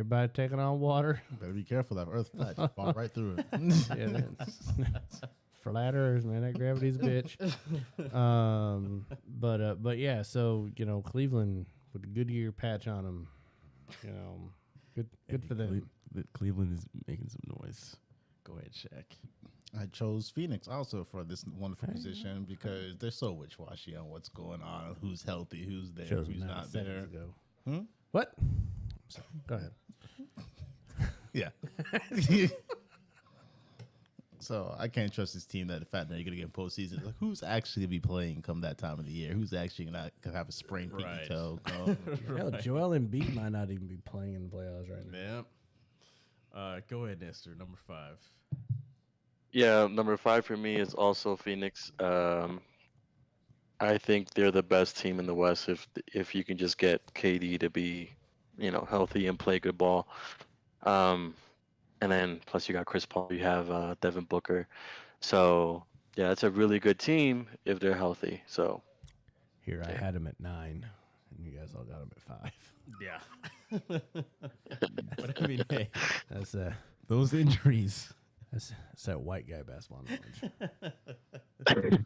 Everybody taking on water. Better be careful. That earth flat. You fall right through it. Yeah, flat earth, man. That gravity's a bitch. But yeah. So Cleveland with a Goodyear patch on them. Good for them. Cleveland is making some noise. Go ahead, Shaq. I chose Phoenix also for this wonderful position because they're so wishy-washy on what's going on, who's healthy, who's there, Chose who's them 9 not seconds there. ago. What? Sorry, go ahead. Yeah. So I can't trust this team that the fact that you're going to get postseason. Like, who's actually going to be playing come that time of the year? Who's actually going to have a sprained pinky Right. toe? Go. Hell, Joel Embiid might not even be playing in the playoffs right now. Yep. Go ahead, Nestor. Number 5. Yeah, number 5 for me is also Phoenix. I think they're the best team in the West if you can just get KD to be, healthy and play good ball. And then plus you got Chris Paul, you have Devin Booker. So yeah, it's a really good team if they're healthy. So Here, I had him at 9, and you guys all got him at 5. Yeah. But I mean, hey, That's those injuries. that's that white guy basketball knowledge.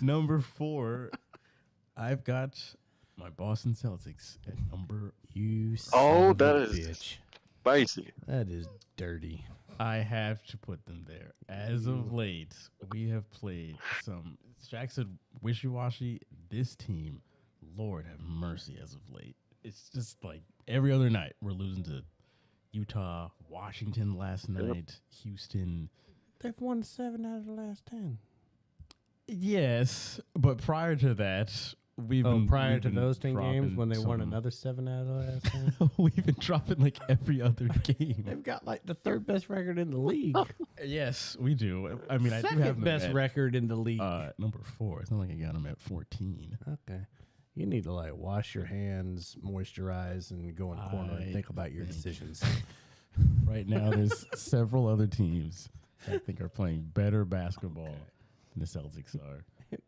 Number 4, I've got my Boston Celtics at number. You Oh, son that of a is- bitch. spicy. That is dirty. I have to put them there. As of late, we have played some. Shaq said wishy-washy. This team, Lord have mercy, as of late. It's just like every other night we're losing to Utah, Washington last night, Houston. They've won 7 out of the last 10. Yes, but prior to that, we've Prior to been those 10 games dropping when they won some- another 7 out of the last 10. We've been dropping like every other game. They've got like the 3rd best record in the league. Yes, we do. I mean, I do have Second them best at, record in the league. number 4. It's not like I got them at 14. Okay. You need to like wash your hands, moisturize, and go in the corner and I think about your think- decisions. Right now, there's several other teams that I think are playing better basketball than the Celtics are.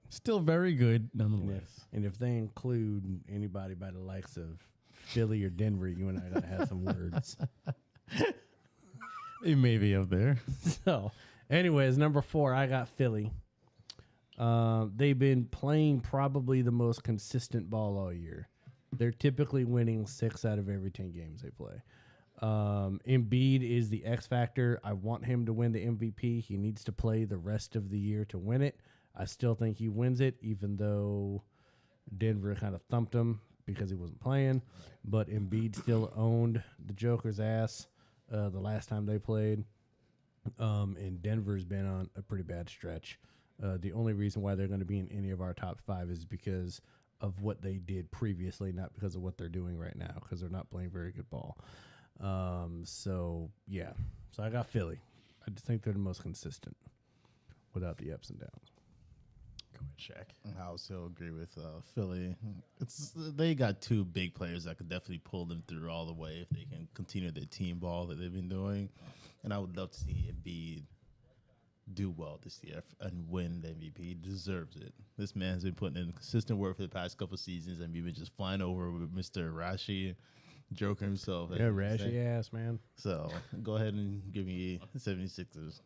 Still very good, nonetheless. And if they include anybody by the likes of Philly or Denver, you and I gotta have some words. They may be up there. So, anyways, number 4, I got Philly. They've been playing probably the most consistent ball all year. They're typically winning 6 out of every 10 games they play. Embiid is the X factor. I want him to win the MVP. He needs to play the rest of the year to win it. I still think he wins it, even though Denver kind of thumped him because he wasn't playing. But Embiid still owned the Joker's ass the last time they played. And Denver's been on a pretty bad stretch. The only reason why they're going to be in any of our top 5 is because of what they did previously, not because of what they're doing right now, because they're not playing very good ball. So I got Philly. I just think they're the most consistent without the ups and downs. Go ahead, Shaq. I also agree with Philly. They got 2 big players that could definitely pull them through all the way if they can continue their team ball that they've been doing. And I would love to see Embiid do well this year and win the MVP. He deserves it. This man's been putting in consistent work for the past couple seasons, and we've been just flying over with Mr. Rashi, Joker himself. Yeah, rashy ass, man. So go ahead and give me 76ers.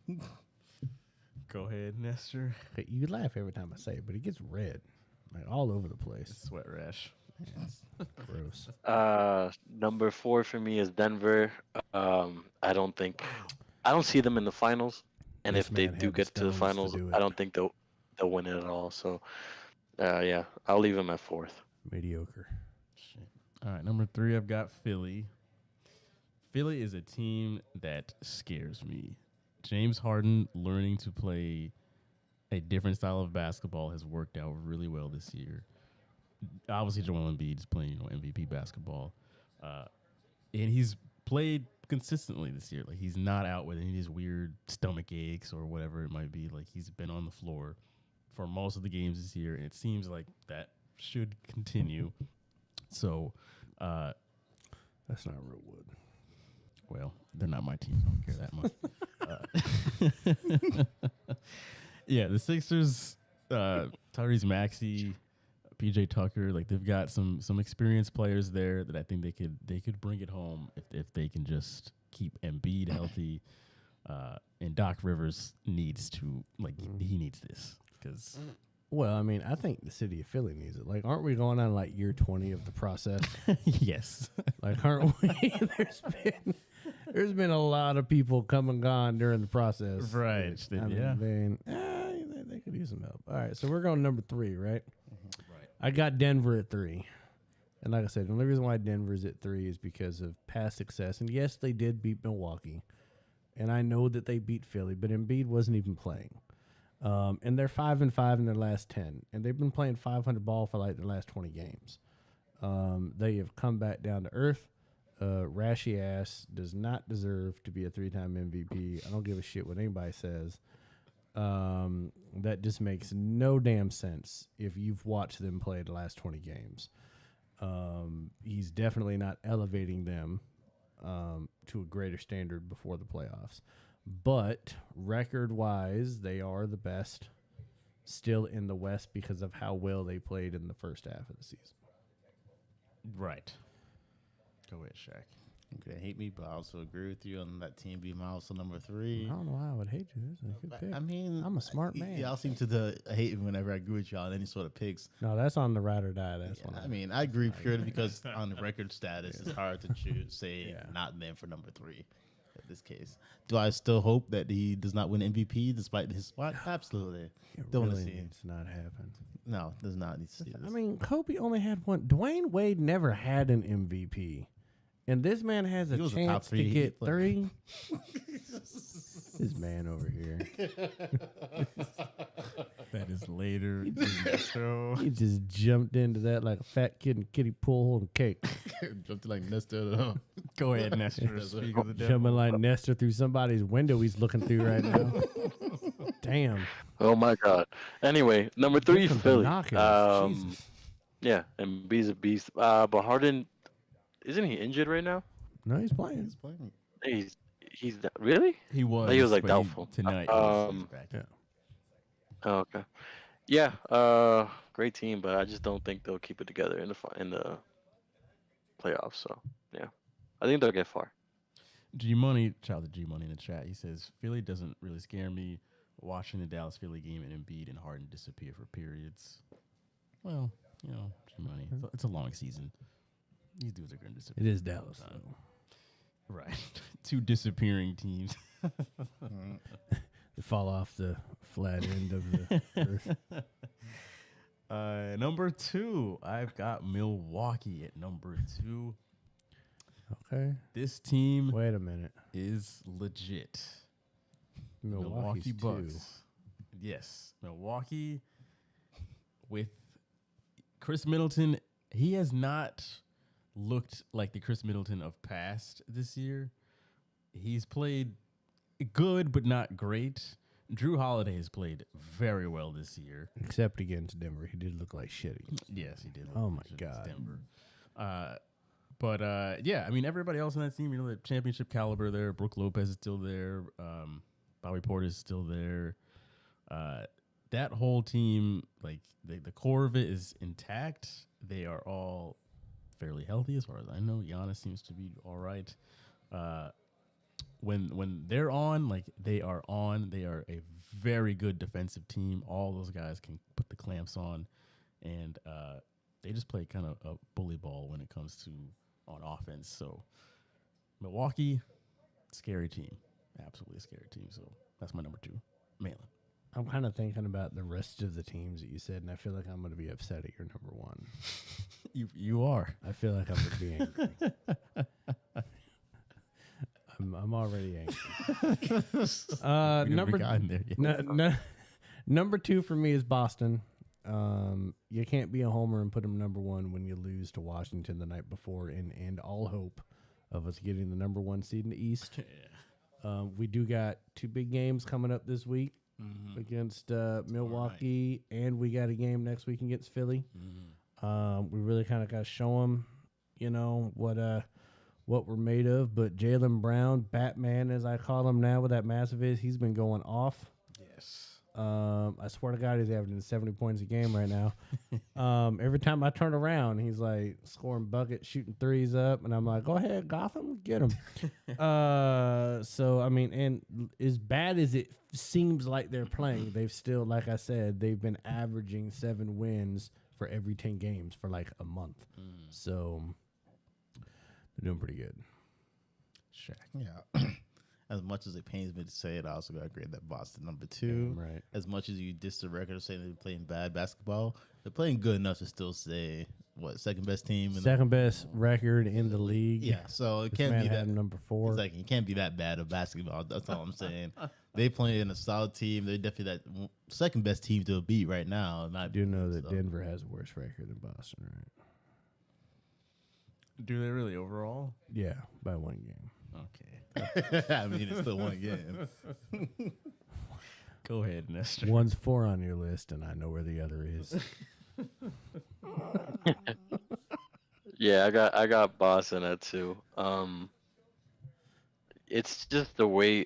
Go ahead, Nestor. Hey, you laugh every time I say it, but he gets red, like all over the place. Sweat rash. It's gross. Number 4 for me is Denver. I don't see them in the finals, and This if they man do had the get to the stones to finals, do I it. don't think they'll win it at all. So, yeah, I'll leave them at 4th. Mediocre. Shit. All right, number 3, I've got Philly. Philly is a team that scares me. James Harden learning to play a different style of basketball has worked out really well this year. Obviously, Joel Embiid is playing MVP basketball, and he's played consistently this year. Like, he's not out with any of these weird stomach aches or whatever it might be. Like, he's been on the floor for most of the games this year, and it seems like that should continue. So, That's not real wood. well, they're not my team. I don't care that much. Yeah, the Sixers, Tyrese Maxey, PJ Tucker. Like they've got some experienced players there that I think they could bring it home if they can just keep Embiid healthy. And Doc Rivers needs to he needs this because Well, I mean, I think the city of Philly needs it. Like, aren't we going on like year 20 of the process? yes, Like, aren't we? There's been a lot of people come and gone during the process. Right. I mean, they could use some help. All right, so we're going number 3, right? right. I got Denver at 3. And like I said, the only reason why Denver's at 3 is because of past success. And yes, they did beat Milwaukee. And I know that they beat Philly, but Embiid wasn't even playing. And they're 5-5 in their last 10. And they've been playing 500 ball for like the last 20 games. They have come back down to earth. Rashy ass does not deserve to be a 3-time MVP. I don't give a shit what anybody says. That just makes no damn sense if you've watched them play the last 20 games. He's definitely not elevating them to a greater standard before the playoffs. But record-wise, they are the best still in the West because of how well they played in the first half of the season. Right. Go ahead, Shaq. Okay, hate me, but I also agree with you on that team being also number 3. I don't know why I would hate you. This is a good pick. I mean, I'm a smart man. Y'all seem to hate me whenever I agree with y'all on any sort of picks. No, that's on the ride or die. That's Yeah, one. I mean, I agree purely because on the record status, it's hard to say not them for number 3 in this case. Do I still hope that he does not win MVP despite his spot? Absolutely. It Don't really wanna see it. needs to not happen. No, does not need to see this. I mean, Kobe only had one. Dwayne Wade never had an MVP. And this man has a He was a top chance to 3 get player. 3. This man over here. That is later in the show. He just jumped into that like a fat kid in kiddie pool holding cake. Jumped like Nestor. Go ahead, Nestor. Speak of the devil. Jumping like Nestor through somebody's window he's looking through right now. Damn. Oh my God. Anyway, number 3 is Different Philly. binoculars. Jesus. Yeah, and B's a beast. But Harden, isn't he injured right now? No, he's playing. He's playing. He's really? He was. He was like but doubtful. tonight. He's back. Yeah. Oh, okay. Yeah. Great team, but I just don't think they'll keep it together in the playoffs. So yeah, I think they'll get far. G Money, shout out to G Money in the chat. He says Philly doesn't really scare me. Watching the Dallas Philly game and Embiid and Harden disappear for periods. Well, G Money. It's a long season. These dudes are going to disappear. It is Dallas. though. Right. 2 disappearing teams. They fall off the flat end of the earth. Number 2, I've got Milwaukee at number 2. Okay. This team Wait a minute. is legit. Milwaukee's Bucks. 2. Yes. Milwaukee with Chris Middleton. He has not looked like the Chris Middleton of past this year. He's played good, but not great. Drew Holiday has played very well this year. Except against Denver. He did look like shitty. Yes, he did. Oh my against God. Denver. But yeah, I mean, everybody else on that team, the championship caliber there. Brook Lopez is still there. Bobby Portis is still there. That whole team, like the core of it is intact. They are all fairly healthy as far as I know. Giannis seems to be all right. When they're on, like they are on, they are a very good defensive team. All those guys can put the clamps on, and they just play kind of a bully ball when it comes to on offense. So Milwaukee, scary team, absolutely scary team. So that's my number 2, Malin. I'm kind of thinking about the rest of the teams that you said, and I feel like I'm going to be upset at your number 1. You are. I feel like I'm going to be angry. I'm already angry. Never gotten there yet. Number 2 for me is Boston. You can't be a homer and put them number 1 when you lose to Washington the night before and end all hope of us getting the number 1 seed in the East. We do got 2 big games coming up this week against Milwaukee, and we got a game next week against Philly. We really kind of got to show them, what we're made of. But Jaylen Brown, Batman as I call him now with that massive he's been going off. Yes. I swear to God, he's averaging 70 points a game right now. Every time I turn around, he's like scoring buckets, shooting threes up, and I'm like, "Go ahead, Gotham, get him." So I mean, and as bad as it seems like they're playing, they've still, like I said, they've been averaging 7 wins for every 10 games for like a month. So they're doing pretty good. Shaq. Yeah. As much as it pains me to say it, I also got to grade that Boston number 2. Right. As much as you diss the record of saying they're playing bad basketball, they're playing good enough to still say, what, second best team? Second best record in the league. Yeah, so it This can't man be had that. him number 4. Exactly. It can't be that bad of basketball. That's all I'm saying. They play in a solid team. They're definitely that second best team to beat right now. I do know that Denver has a worse record than Boston, right? Do they really overall? Yeah, by 1 game. Okay. I mean, it's still one game. Go ahead, Nestor. One's 4 on your list, and I know where the other is. Yeah, I got Boston at 2. It's just the way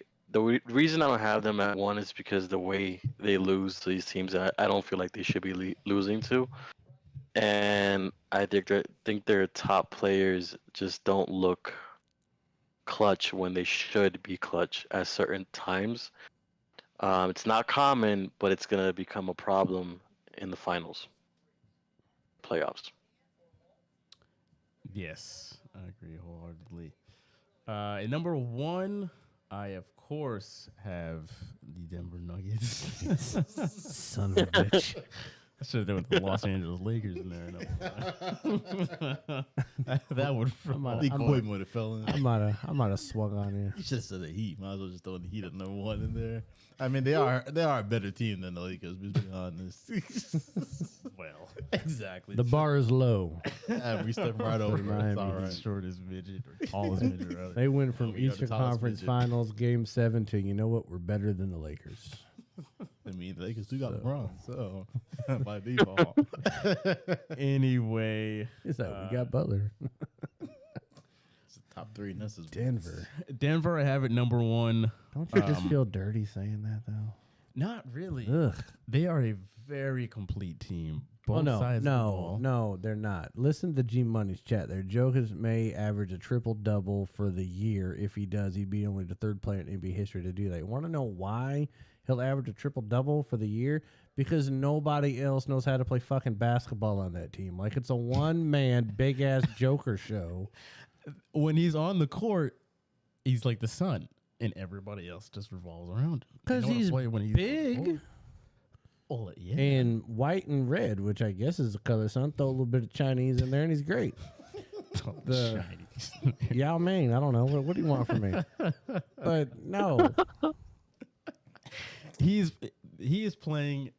reason I don't have them at 1 is because the way they lose to these teams that I don't feel like they should be losing to, and I think their top players just don't look clutch when they should be clutch at certain times. It's not common, but it's gonna become a problem in the finals, playoffs. Yes, I agree wholeheartedly. At number 1, I of course have the Denver Nuggets. Son of a bitch. I should have done with the Los Angeles Lakers in there. That would. Lee Coy would have fell in. I might have swung on you. You should have said the Heat. Might as well just throw the Heat at number 1 in there. I mean, they are a better team than the Lakers. Let's be honest. Well, Exactly. The bar is low. Yeah, we step right over. Miami. It's all the right. shortest midget or tallest midget, rather. They went from we are the Eastern tallest Conference midget. Finals Game 7 to, you know what, we're better than the Lakers. I mean, the Lakers do got LeBron, so by default. Anyway, It's like, we got Butler. It's the top 3, and this is Denver. Denver, I have it number 1. Don't you just feel dirty saying that, though? Not really. Ugh. They are a very complete team. Both Oh, sides of the ball. no, they're not. Listen to G Money's chat. Their Jokic may average a triple-double for the year. If he does, he'd be only the 3rd player in NBA history to do that. Want to know why he'll average a triple-double for the year? Because nobody else knows how to play fucking basketball on that team. Like, it's a one-man, big-ass Joker show. When he's on the court, he's like the sun, and everybody else just revolves around him. They 'Cause know how to he's play when he's on the big. court. Oh, yeah. And white and red, which I guess is the color. Son, throw a little bit of Chinese in there, and he's great. the- Chinese. Yao Ming, I don't know. What do you want from me? But no. He is playing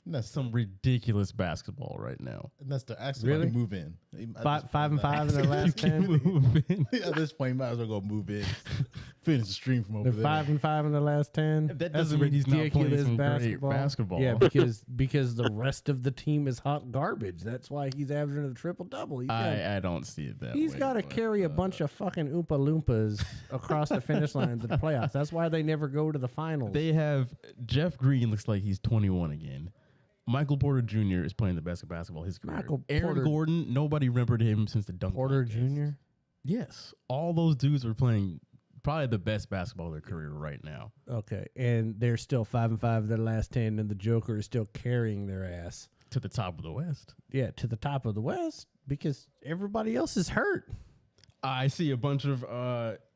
That's some ridiculous basketball right now. That's the actually Really? move in. Five and five in the last 10. Move in. At this point, you might as well go move in. Finish the stream from over They're there. 5 and 5 in the last 10. That That's doesn't mean he's not playing ridiculous some great basketball. Yeah, because the rest of the team is hot garbage. That's why he's averaging a triple double. I don't see it that way. He's got to but, carry a bunch of fucking Oompa Loompas across the finish line to the playoffs. That's why they never go to the finals. They have Jeff Green looks like he's 21 again. Michael Porter Jr. is playing the best basketball of his career. Michael Aaron Porter- Gordon, nobody remembered him since the dunk Porter contest. Jr. Yes, all those dudes are playing probably the best basketball of their career right now. Okay, and they're still 5 and 5 in their last 10, and the Joker is still carrying their ass. To the top of the West. Yeah, to the top of the West because everybody else is hurt. I see a bunch of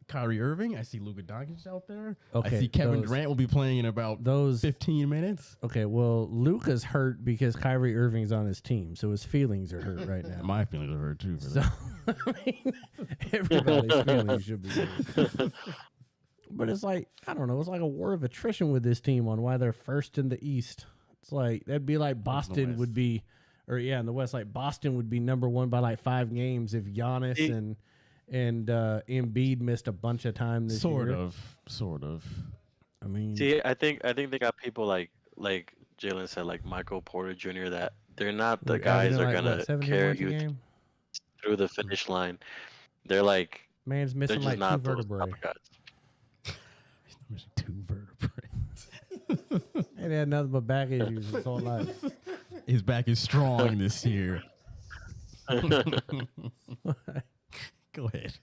Kyrie Irving. I see Luka Doncic out there. Okay, I see Kevin those- Durant will be playing in about Those 15 minutes. Okay, well, Luka's hurt because Kyrie Irving's on his team, so his feelings are hurt right now. My feelings are hurt too. For So, that. I mean, everybody's feelings should be hurt. But it's like, I don't know, it's like a war of attrition with this team on why they're first in the East. It's like, that'd be like Boston West. would be, or yeah, in the West, like Boston would be number 1 by like 5 games if Giannis See- and Embiid missed a bunch of time this Sort year. of. I mean, See, I think they got people like Jalen said, like Michael Porter Jr. that they're not the like, guys that are averaging, gonna like, 17 carry points a you game? through the finish line. They're like Man's they're missing just like 2 not those vertebrae. type of guys. Missing 2 vertebrae. Ain't had nothing but back issues his whole life. His back is strong this year. Go ahead.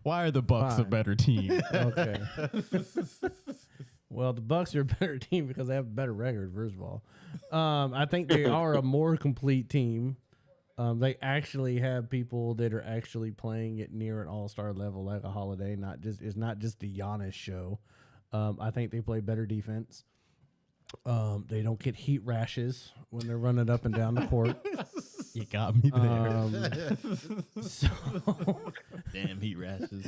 Why are the Bucks a Fine. better team? Okay. Well, the Bucks are a better team because they have a better record. First of all, I think they are a more complete team. They actually have people that are actually playing at near an all-star level, like a Holiday. It's not just a Giannis show. I think they play better defense. They don't get heat rashes when they're running up and down the court. You got me there. So, Damn heat rashes.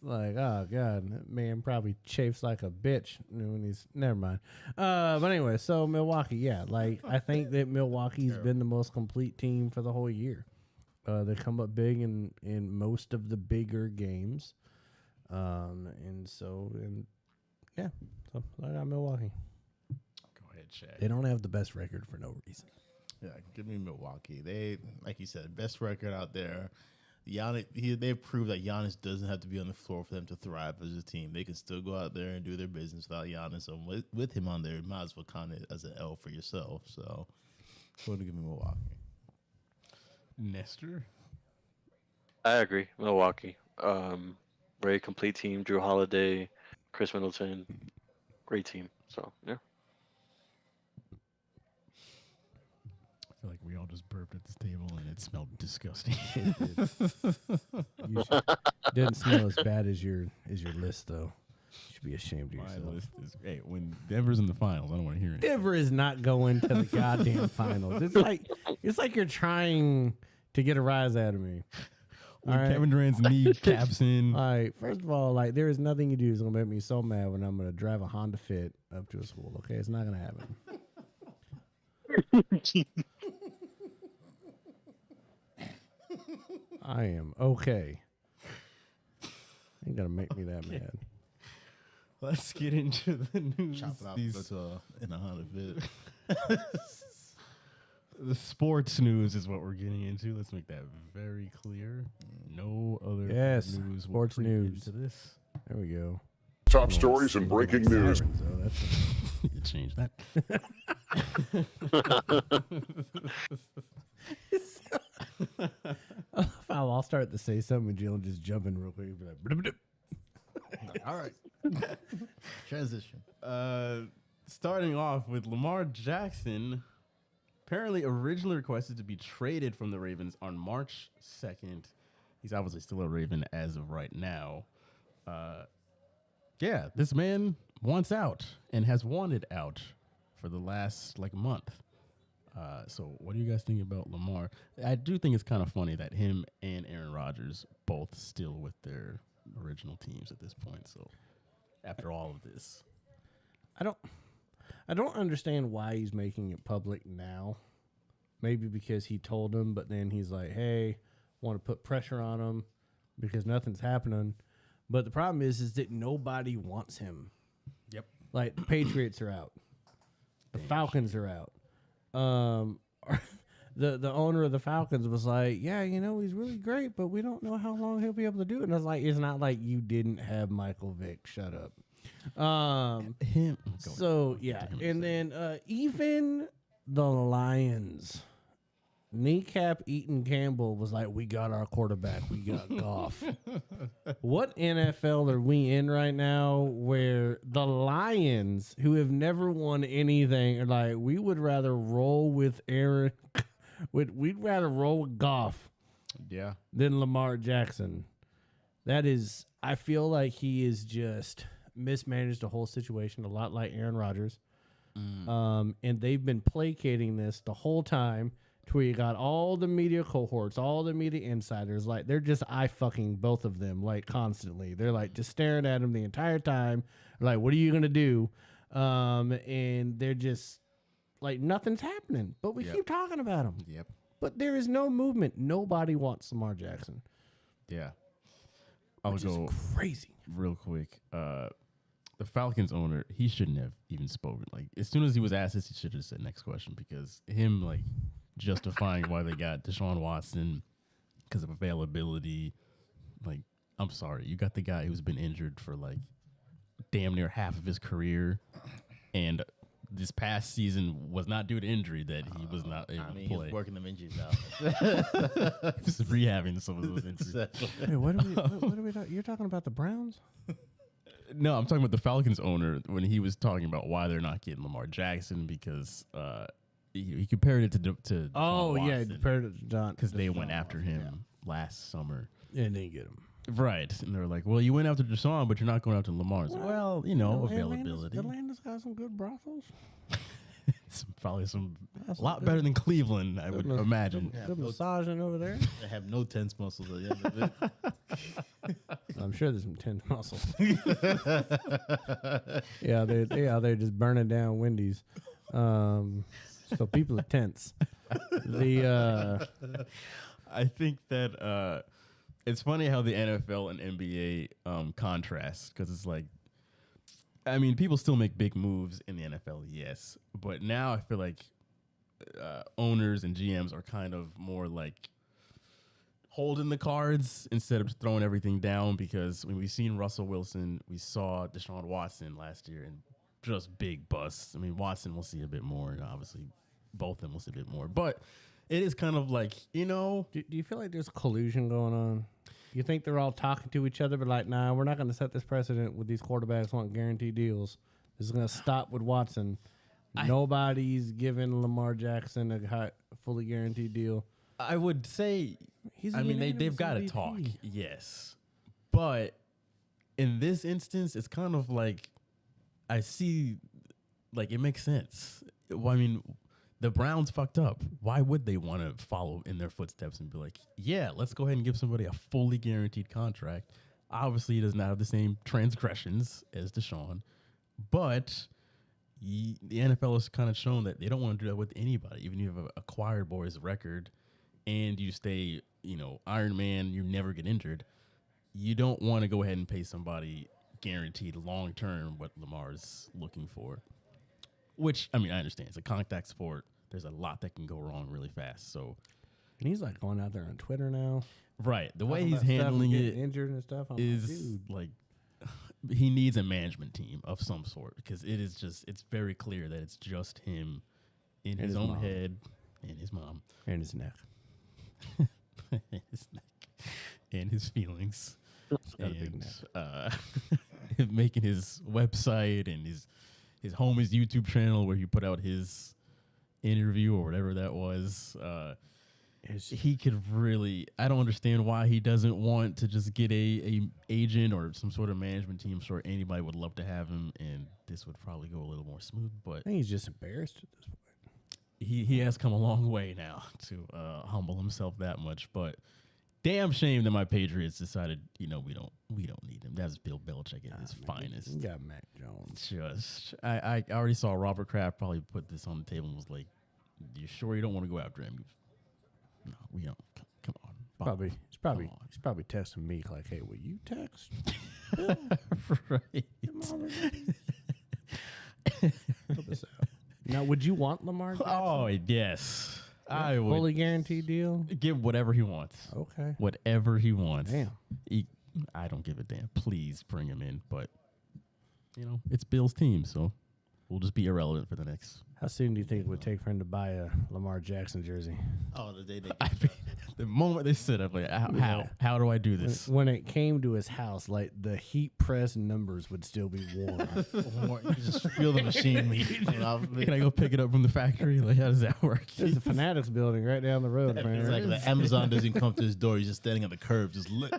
like, oh god, that man probably chafes like a bitch when he's. Never mind. But anyway, so Milwaukee, yeah, like I think that Milwaukee's been the most complete team for the whole year. They come up big in most of the bigger games, and yeah, so I got Milwaukee. Go ahead, Shaq. They don't have the best record for no reason. Yeah, give me Milwaukee. They, like you said, best record out there. Giannis, they've proved that Giannis doesn't have to be on the floor for them to thrive as a team. They can still go out there and do their business without Giannis. So with him on there, you might as well count it as an L for yourself. So, going to give me Milwaukee. Nestor. I agree. Milwaukee. Very complete team. Drew Holiday, Chris Middleton. Great team. So, yeah. I feel like we all just burped at this table and it smelled disgusting. Didn't smell as bad as your list though. You should be ashamed of My yourself. list is hey, when Denver's in the finals, I don't want to hear it. Denver is not going to the goddamn finals. It's like you're trying to get a rise out of me. When all right. Kevin Durant's knee caps in. All right, first of all, like there is nothing you do that's gonna make me so mad when I'm gonna drive a Honda Fit up to a school. Okay, it's not gonna happen. I am okay. Ain't gonna make me that mad. Let's get into the news. Chop it off These- in a Honda Fit. The sports news is what we're getting into. Let's make that very clear. No other Yes, news. sports creep news. into this. There we go. Top stories and breaking news. Sirens, though, that's Need to change that. I'll start to say something and Jill just jump in real quick and be like, "Blip, blip." All right. Transition. Starting off with Lamar Jackson, apparently originally requested to be traded from the Ravens on March 2nd. He's obviously still a Raven as of right now. Yeah, this man wants out and has wanted out for the last month. So what do you guys think about Lamar? I do think it's kind of funny that him and Aaron Rodgers both still with their original teams at this point. So after all of this, I don't understand why he's making it public now. Maybe because he told him, but then he's like, hey, want to put pressure on him because nothing's happening. But the problem is that nobody wants him. Yep. Like the Patriots are out. The Falcons are out. The owner of the Falcons was like, yeah, he's really great, but we don't know how long he'll be able to do it. And I was like, it's not like you didn't have Michael Vick. Shut up. him. So yeah, and then even the Lions, kneecap eating Campbell was like, "We got our quarterback. We got Goff." What NFL are we in right now? Where the Lions, who have never won anything, are like, "We would rather roll with Aaron. We'd rather roll with Goff Yeah. than Lamar Jackson." That is, I feel like he is just mismanaged the whole situation, a lot like Aaron Rodgers. And they've been placating this the whole time to where you got all the media cohorts, all the media insiders, like they're just eye fucking both of them like constantly. They're like just staring at him the entire time. Like, what are you gonna do? And they're just like nothing's happening. But we keep talking about him. Yep. But there is no movement. Nobody wants Lamar Jackson. Yeah. I'll Which is go crazy. real quick. The Falcons owner, he shouldn't have even spoken. Like, as soon as he was asked this, he should have said next question, because him justifying why they got Deshaun Watson because of availability. Like, I'm sorry, you got the guy who's been injured for damn near half of his career, and this past season was not due to injury that he was not able to He's play. working them injuries out. Just rehabbing some of those injuries. Hey, what are we talking? You're talking about the Browns? No, I'm talking about the Falcons owner when he was talking about why they're not getting Lamar Jackson because he compared it to Deshaun Watson because they went after him last summer. And they get him. Right. And they're like, well, you went after Deshaun, but you're not going after Lamar. Well, availability. Atlanta's got some good brothels. It's probably a lot better than Cleveland, I would imagine. Good massaging over there. They have no tense muscles at the end of it. I'm sure there's some tense muscles. Yeah, they're just burning down Wendy's. So people are tense. I think that it's funny how the NFL and NBA contrast because it's like, I mean, people still make big moves in the NFL, yes, but now I feel like owners and GMs are kind of more like holding the cards instead of throwing everything down because when we've seen Russell Wilson, we saw Deshaun Watson last year and just big busts. I mean, Watson we'll see a bit more, and obviously both of them will see a bit more, but it is kind of like, do you feel like there's collusion going on? You think they're all talking to each other, but like, nah, we're not going to set this precedent with these quarterbacks want guaranteed deals. This is going to stop with Watson. Nobody's giving Lamar Jackson a fully guaranteed deal. I would say, they've got to talk, yes. But in this instance, it's kind of like, I see, like, it makes sense. Well, I mean, the Browns fucked up. Why would they want to follow in their footsteps and be like, yeah, let's go ahead and give somebody a fully guaranteed contract? Obviously, he does not have the same transgressions as Deshaun, but the NFL has kind of shown that they don't want to do that with anybody. Even if you have a acquired boys record and you stay, Iron Man, you never get injured, you don't want to go ahead and pay somebody guaranteed long-term what Lamar's looking for. Which, I understand. It's a contact sport. There's a lot that can go wrong really fast. So, and he's like going out there on Twitter now. Right. The way he's handling it injured and stuff is like he needs a management team of some sort because it's very clear that it's just him in his own head and his mom. And his neck. His neck. And his feelings. And making his website and his home, his YouTube channel where he put out his interview or whatever that was. He could really, I don't understand why he doesn't want to just get a agent or some sort of management team. I'm sure anybody would love to have him, and this would probably go a little more smooth. But I think he's just embarrassed at this point. He has come a long way now to humble himself that much. But damn shame that my Patriots decided, we don't need him. That's Bill Belichick at his finest. You got Mac Jones. Just, I already saw Robert Kraft probably put this on the table and was like, "You sure you don't want to go after him?" No, we don't. Come on. He's probably texting me like, "Hey, will you text?" Right. Help us out. Now, would you want Lamar Jackson? Oh yes, I would. Fully guaranteed deal. Give whatever he wants. Okay. Whatever he wants. Damn. I don't give a damn. Please bring him in, but it's Bill's team, so we'll just be irrelevant for the next. How soon do you think it would take for him to buy a Lamar Jackson jersey? Oh, the day they the moment they sit up, like, how do I do this? When it came to his house, like the heat press numbers would still be warm. you just feel the machine leaving. Can I go pick it up from the factory? Like, how does that work? There's a Fanatics building right down the road, man. It's like the Amazon doesn't come to his door. He's just standing at the curb, just look.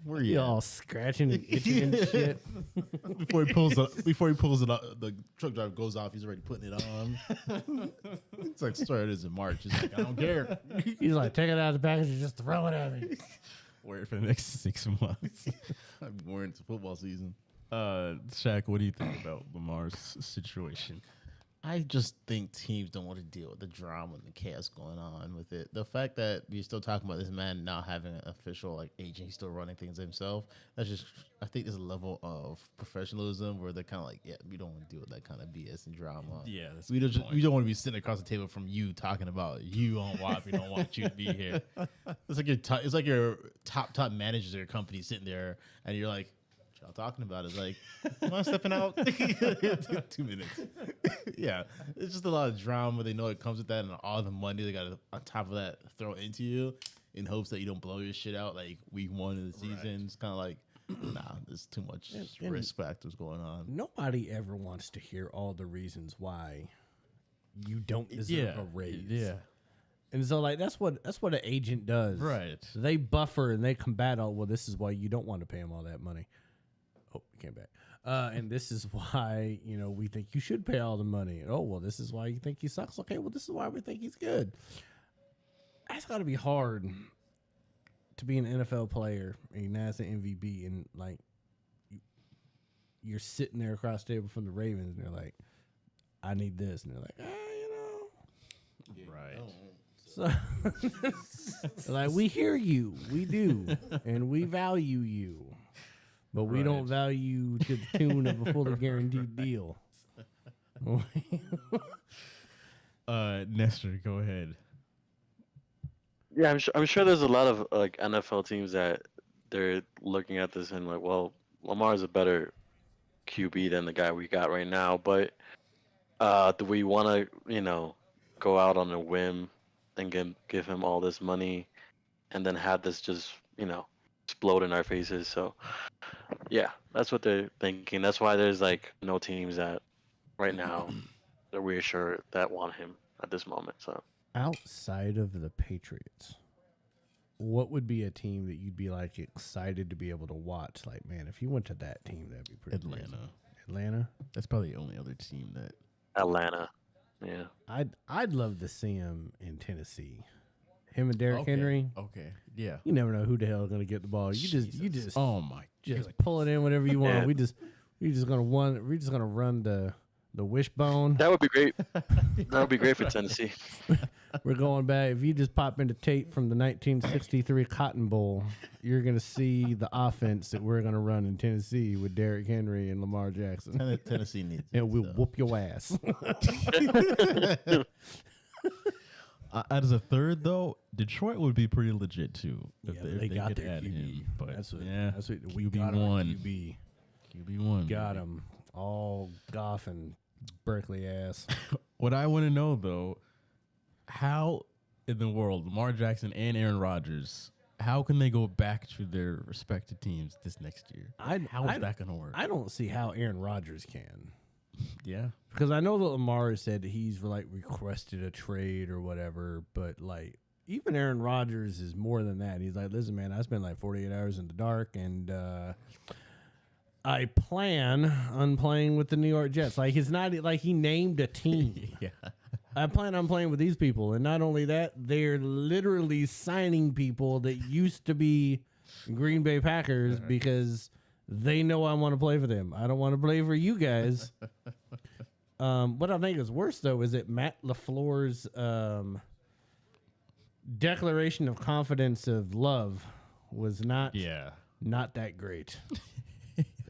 Where you You at? all scratching and itching and shit. Before he pulls it up, the truck driver goes off. He's already putting it on. It's like, sorry, it is in March. He's like, I don't care. He's like, take it out of the package and just throw it at me. Wear it for the next 6 months. I'm wearing it to football season. Shaq, what do you think about Lamar's situation? I just think teams don't want to deal with the drama and the chaos going on with it. The fact that we're still talking about this man not having an official agent, he's still running things himself. That's just, I think there's a level of professionalism where they're kind of like, yeah, we don't want to deal with that kind of BS and drama. Yeah, that's we don't want to be sitting across the table from you talking about you on WAP. We don't want you to be here. It's like your top managers of your company sitting there, and you're like, y'all talking about? It's like, am I stepping out? 2 minutes. Yeah, it's just a lot of drama. They know it comes with that, and all the money they got to, on top of that, throw into you in hopes that you don't blow your shit out like week 1 of the season. It's kind of like, nah, there's too much And- risk factors going on. Nobody ever wants to hear all the reasons why you don't deserve a raise. Yeah. And so like that's what an agent does. Right. They buffer and they combat all. Well, this is why you don't want to pay him all that money. Oh, he came back. And this is why we think you should pay all the money. Oh, well, this is why you think he sucks. Okay, well, this is why we think he's good. That's got to be hard to be an NFL player and as an MVP and like you're sitting there across the table from the Ravens and they're like, I need this, and they're like, Right. So, like, we hear you, we do, and we value you, but we don't Right. value to the tune of a fully guaranteed deal. Nestor, go ahead. Yeah, I'm sure there's a lot of like NFL teams that they're looking at this and like, well, Lamar's a better QB than the guy we got right now, but do we want to, go out on a whim and give him all this money and then have this just, explode in our faces? So, yeah, that's what they're thinking. That's why there's like no teams that right now that we're sure that want him at this moment. So. Outside of the Patriots, what would be a team that you'd be like excited to be able to watch? Like, man, if you went to that team, that'd be pretty Atlanta. amazing. Atlanta. That's probably the only other team that. Atlanta. Yeah. I'd love to see him in Tennessee. Him and Derrick Okay. Henry. Okay. Yeah. You never know who the hell is gonna get the ball. You just Oh my. just pull it in whenever you want. Yeah. We're just gonna run the wishbone. That would be great. That would be great for Tennessee. We're going back. If you just pop into tape from the 1963 Cotton Bowl, you're gonna see the offense that we're gonna run in Tennessee with Derrick Henry and Lamar Jackson, Tennessee needs it, and we'll so. whoop your ass. As a third, though, Detroit would be pretty legit too. Yeah, they got could their add QB. him. But That's what. yeah, That's what we QB got. Our one. QB QB one. got him all Goff and Berkeley ass. What I want to know though, how in the world Lamar Jackson and Aaron Rodgers, how can they go back to their respective teams this next year? How is that going to work? I don't see how Aaron Rodgers can. Yeah. Because I know that Lamar said that he's like requested a trade or whatever, but like even Aaron Rodgers is more than that. He's like, listen, man, I spent like 48 hours in the dark, and I plan on playing with the New York Jets. Like it's not like he named a team. Yeah. I plan on playing with these people, and not only that, they're literally signing people that used to be Green Bay Packers because they know I want to play for them. I don't want to play for you guys. What I think is worse, though, is that Matt LaFleur's declaration of confidence of love was not Yeah. not that great.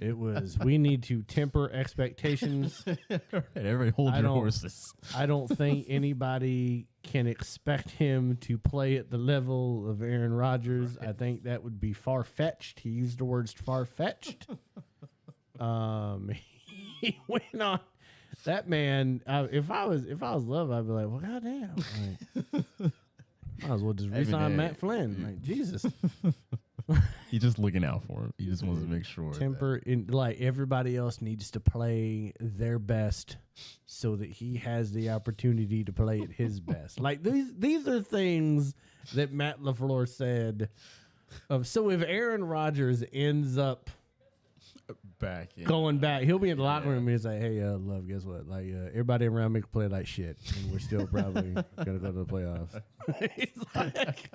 It was, we need to temper expectations. Right, everybody hold I your don't- horses. I don't think anybody can expect him to play at the level of Aaron Rodgers. I think that would be far fetched. He used the words far fetched. He went on. That man. If I was Love, I'd be like, well, goddamn. Like, might as well just Every resign day. Matt Flynn. Like Jesus. He's just looking out for him. He just wants to make sure. that- Temper in like everybody else needs to play their best so that he has the opportunity to play at his best. Like these are things that Matt LaFleur said so if Aaron Rodgers ends up back in. going back, he'll be in the locker room and he's like, hey, Love, guess what? Like everybody around me can play like shit and we're still probably gonna go to the playoffs. He's like,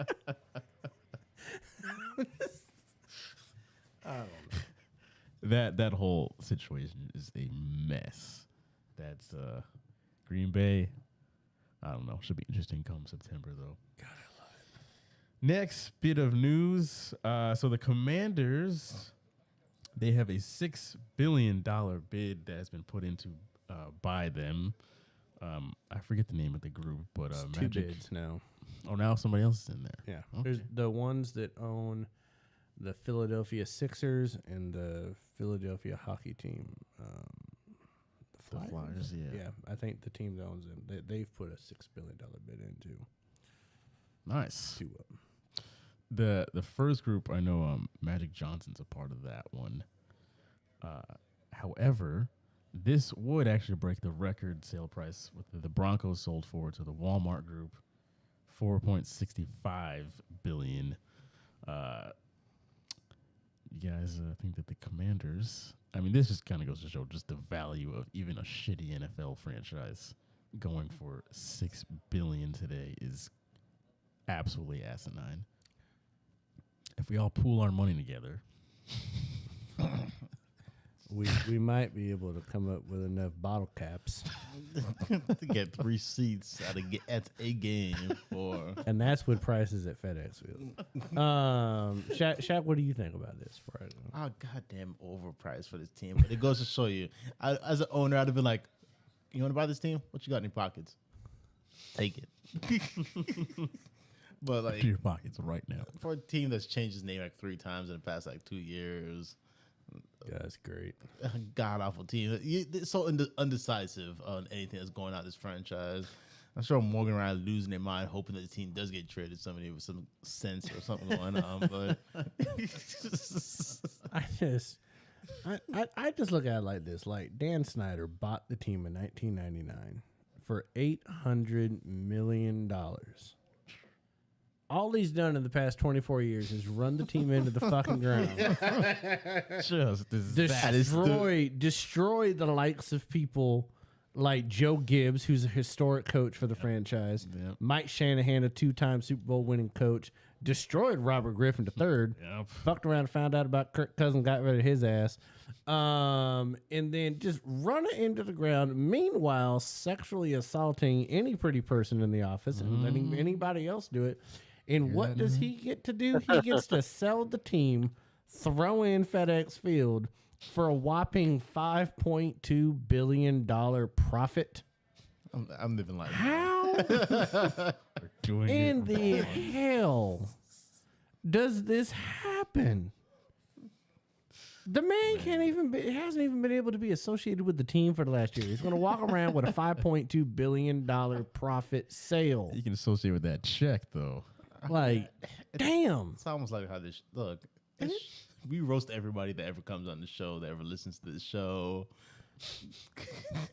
That whole situation is a mess. That's Green Bay. I don't know. Should be interesting come September though. God, I love it. Next bit of news. So the Commanders, they have a $6 billion bid that has been put into by them. I forget the name of the group, but two bids now. Oh, now somebody else is in there. Yeah. Okay. There's the ones that own the Philadelphia Sixers and the Philadelphia hockey team. The Flyers, yeah. Yeah, I think the team that owns them, they've put a $6 billion bid into Nice. two of them. The first group, I know Magic Johnson's a part of that one. However, this would actually break the record sale price with the Broncos sold for to the Walmart Group, $4.65 billion. You guys think that the Commanders? I mean, this just kind of goes to show just the value of even a shitty NFL franchise going for $6 billion today is absolutely asinine. If we all pool our money together, We might be able to come up with enough bottle caps, to get 3 seats at a game for. and that's with prices at FedEx Field. Shaq, what do you think about this? Oh, goddamn overpriced for this team. But it goes to show you, as an owner, I'd have been like, you want to buy this team? What you got in your pockets? Take it. But like to your pockets right now. for a team that's changed its name like 3 times in the past like 2 years, Yeah, that's great. god awful team. They're so undecisive on anything that's going on in this franchise. I'm sure Morgan Riley losing their mind, hoping that the team does get traded somebody with some sense or something going on. But I just look at it like this. Like Dan Snyder bought the team in 1999 for $800 million. All he's done in the past 24 years is run the team into the fucking ground. Just Destroy the likes of people like Joe Gibbs, who's a historic coach for the franchise. Yep. Mike Shanahan, a 2-time Super Bowl winning coach, destroyed Robert Griffin III. Yep. Fucked around and found out about Kirk Cousins, got rid of his ass. And then just run it into the ground. Meanwhile, sexually assaulting any pretty person in the office and letting anybody else do it. And what does he get to do? He gets to sell the team, throw in FedEx Field for a whopping $5.2 billion profit. I'm living like How Doing in it. the hell does this happen? The man hasn't even been able to be associated with the team for the last year. He's going to walk around with a $5.2 billion profit sale. You can associate with that check, though. Like, damn. It's almost like how this look. We roast everybody that ever comes on the show, that ever listens to the show.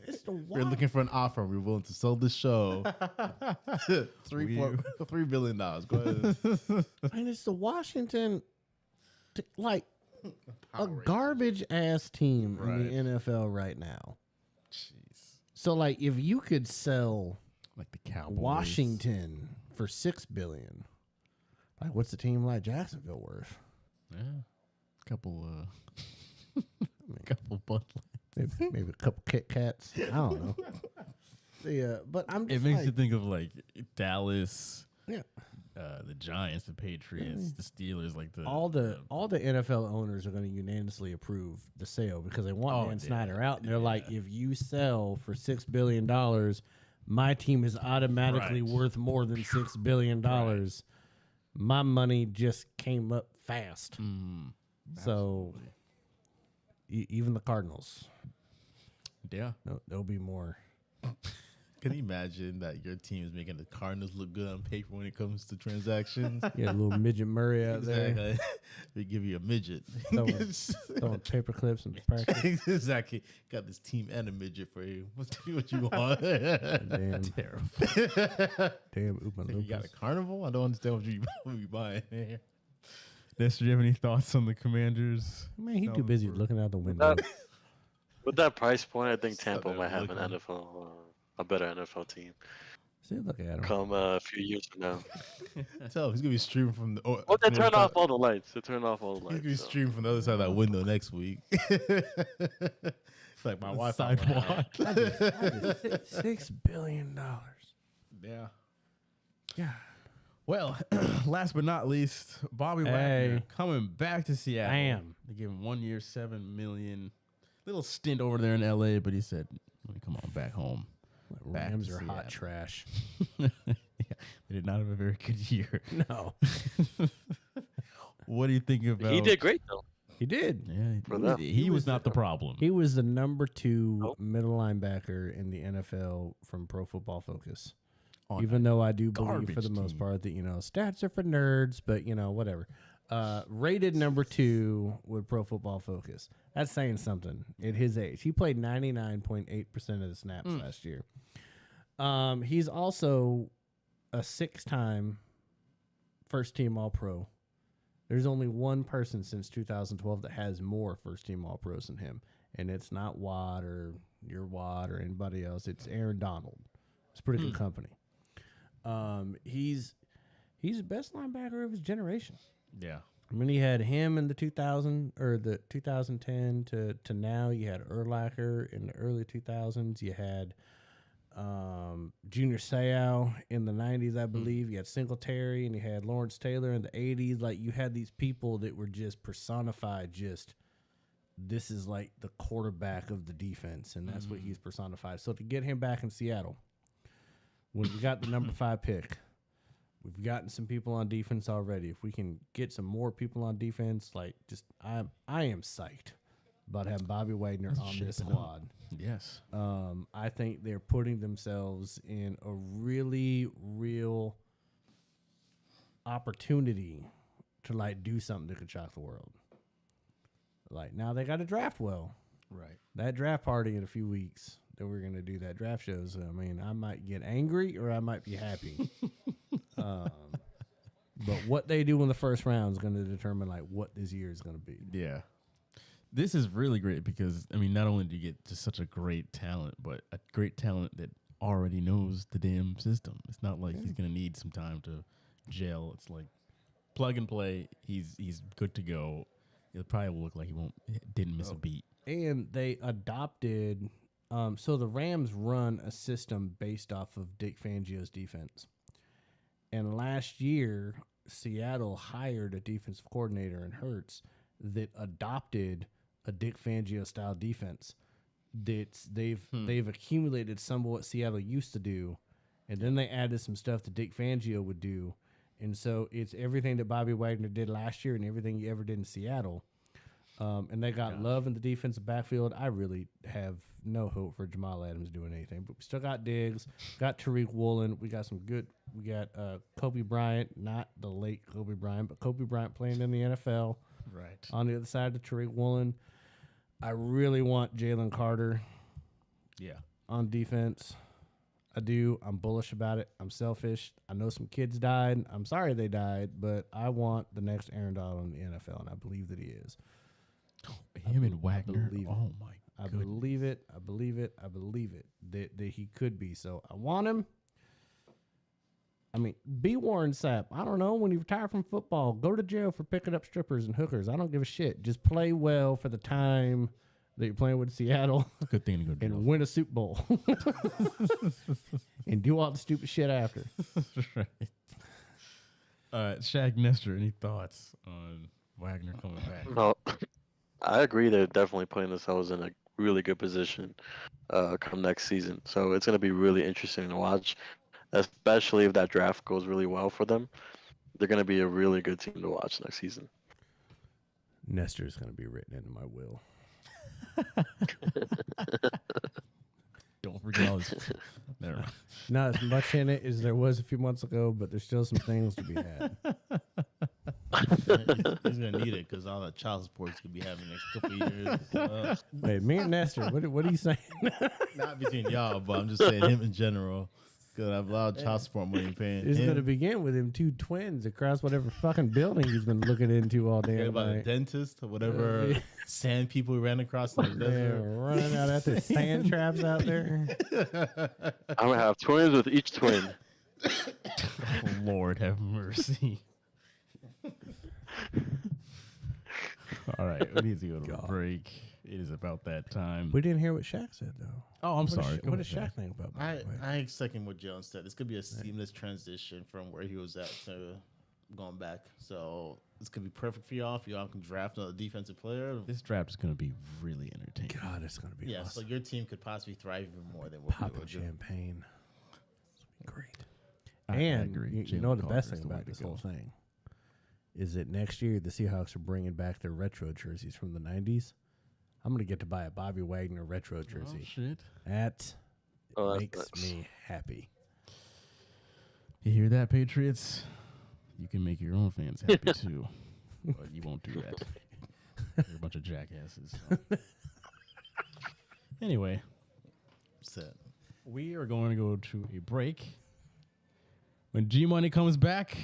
It's the We're looking for an offer. We're willing to sell this show. $3 billion. Go ahead. And it's the Washington, like, a Power garbage ass team Right. in the NFL right now. Jeez. So, like, if you could sell Like the Cowboys. Washington for $6 billion, like, what's the team like Jacksonville worth? Yeah. Couple, couple Bud Lights. Maybe a couple Kit Kats. I don't know. Yeah, but I'm just It makes like, you think of like Dallas, yeah. the Giants, the Patriots, the Steelers, like the All the NFL owners are going to unanimously approve the sale because they want Dan Snyder out, and they're like, if you sell for $6 billion, my team is automatically Right. worth more than $6 billion. My money just came up fast. So even the Cardinals, yeah. there'll be more. Can you imagine that your team is making the Cardinals look good on paper when it comes to transactions? Yeah, a little midget Murray out there Exactly. We give you a midget. throwing paper clips in practice. Exactly. Got this team and a midget for you. What you want? Damn, Terrible. damn, Oompa You got a Loompas. carnival? I don't understand what you buying. Nestor, do you have any thoughts on the Commanders? Man, he too busy looking out the window. With that price point, I think Tampa they're might have an looking. NFL, a better NFL team See, look at him. come a few years from now. Tell he's gonna be streaming from the. Well, they turn off all the lights. They turn off all the He's gonna be lights. So. streaming from the other side of that window next week. It's like my Wi-Fi Sidewalk. $6 billion. Yeah. Yeah. Well, last but not least, Bobby Hey. Wagner coming back to Seattle. Bam. They gave him 1 year, $7 million. Little stint over there in LA, but he said, "Let me come on back home." Back Rams to are hot Seattle. trash. Yeah, they did not have a very good year. No. What do you think about? He did great though. He did. Yeah, For them. he was not the problem. He was the number 2 Nope. middle linebacker in the NFL from Pro Football Focus. On Even though I do believe garbage for the most team. part that, stats are for nerds, but, whatever. Rated number 2 with Pro Football Focus. That's saying something at his age. He played 99.8% of the snaps last year. He's also a 6-time first-team All-Pro. There's only one person since 2012 that has more first-team All-Pros than him, and it's not Watt or your Watt or anybody else. It's Aaron Donald. It's pretty good company. He's the best linebacker of his generation. Yeah. I mean, he had him in the 2000 or the 2010 to now. You had Urlacher in the early 2000s. You had Junior Seau in the 90s, I believe. You had Singletary, and you had Lawrence Taylor in the 80s. Like, you had these people that were just personified. This is like the quarterback of the defense, and that's what he's personified. So to get him back in Seattle, when we got the number 5 pick, we've gotten some people on defense already. If we can get some more people on defense, I am psyched about having Bobby Wagner on this squad. Yes. I think they're putting themselves in a really real opportunity to do something that could shock the world. Now they got to draft well. Right. That draft party in a few weeks that we're going to do, that draft shows, I mean, I might get angry or I might be happy. But what they do in the first round is going to determine what this year is going to be. Yeah. This is really great because, I mean, not only do you get just such a great talent, but a great talent that already knows the damn system. It's not like he's going to need some time to gel. It's like plug and play. He's good to go. It probably will look like didn't miss a beat. And they adopted, so the Rams run a system based off of Dick Fangio's defense. And last year, Seattle hired a defensive coordinator in Hurts that adopted a Dick Fangio style defense. They've accumulated some of what Seattle used to do, and then they added some stuff that Dick Fangio would do. And so it's everything that Bobby Wagner did last year and everything he ever did in Seattle. And they got Love in the defensive backfield. I really have no hope for Jamal Adams doing anything, but we still got Diggs, got Tariq Woolen. We got we got Kobe Bryant, not the late Kobe Bryant, but Kobe Bryant playing in the NFL. Right. On the other side of Tariq Woolen. I really want Jalen Carter Yeah. on defense. I do. I'm bullish about it. I'm selfish. I know some kids died. I'm sorry they died, but I want the next Aaron Donald in the NFL, and I believe that he is. Him and Wagner. believe it. Oh, my I goodness. believe it. I believe it. I believe it that he could be. So I want him. I mean, be Warren Sapp. I don't know. When you retire from football, go to jail for picking up strippers and hookers. I don't give a shit. Just play well for the time that you're playing with Seattle Good thing to go do. and win a Super Bowl. And do all the stupid shit after. Right. All right, Shaq Nestor, any thoughts on Wagner coming back? No, I agree. They're definitely putting themselves in a really good position come next season. So it's going to be really interesting to watch, especially if that draft goes really well for them. They're going to be a really good team to watch next season. Nestor is going to be written into my will. Don't forget all this. Never mind. Not as much in it as there was a few months ago, but there's still some things to be had. He's gonna need it because all the child support he's gonna be having next couple of years. Wait, me and Nestor, what are you saying? Not between y'all, but I'm just saying him in general. Because I have a lot of child support money paying. It's him. going to begin with him 2 twins across whatever fucking building he's been looking into all day. Forget about the night. dentist or whatever sand people we ran across in the Yeah, desert. running out after sand traps out there. I'm going to have twins with each twin. Oh, Lord have mercy. All right, we need to go to a break. It is about that time. We didn't hear what Shaq said, though. Oh, I'm sorry. Go What did ahead, Shaq think about I, that? I second what Jones said. This could be a seamless transition from where he was at to going back. So this could be perfect for y'all. If y'all can draft another defensive player. This draft is going to be really entertaining. God, it's going to be Yeah, so awesome. your team could possibly thrive even more than what we Popping would do. champagne. This will be great. I And agree. you Jalen know the Carter best is thing the way about to this go. whole thing is that next year the Seahawks are bringing back their retro jerseys from the 90s. I'm going to get to buy a Bobby Wagner retro jersey. Oh, shit. That Oh, that's makes nuts. me happy. You hear that, Patriots? You can make your own fans happy too, but you won't do that. You're a bunch of jackasses. So. Anyway, Set. we are going to go to a break. When G Money comes back,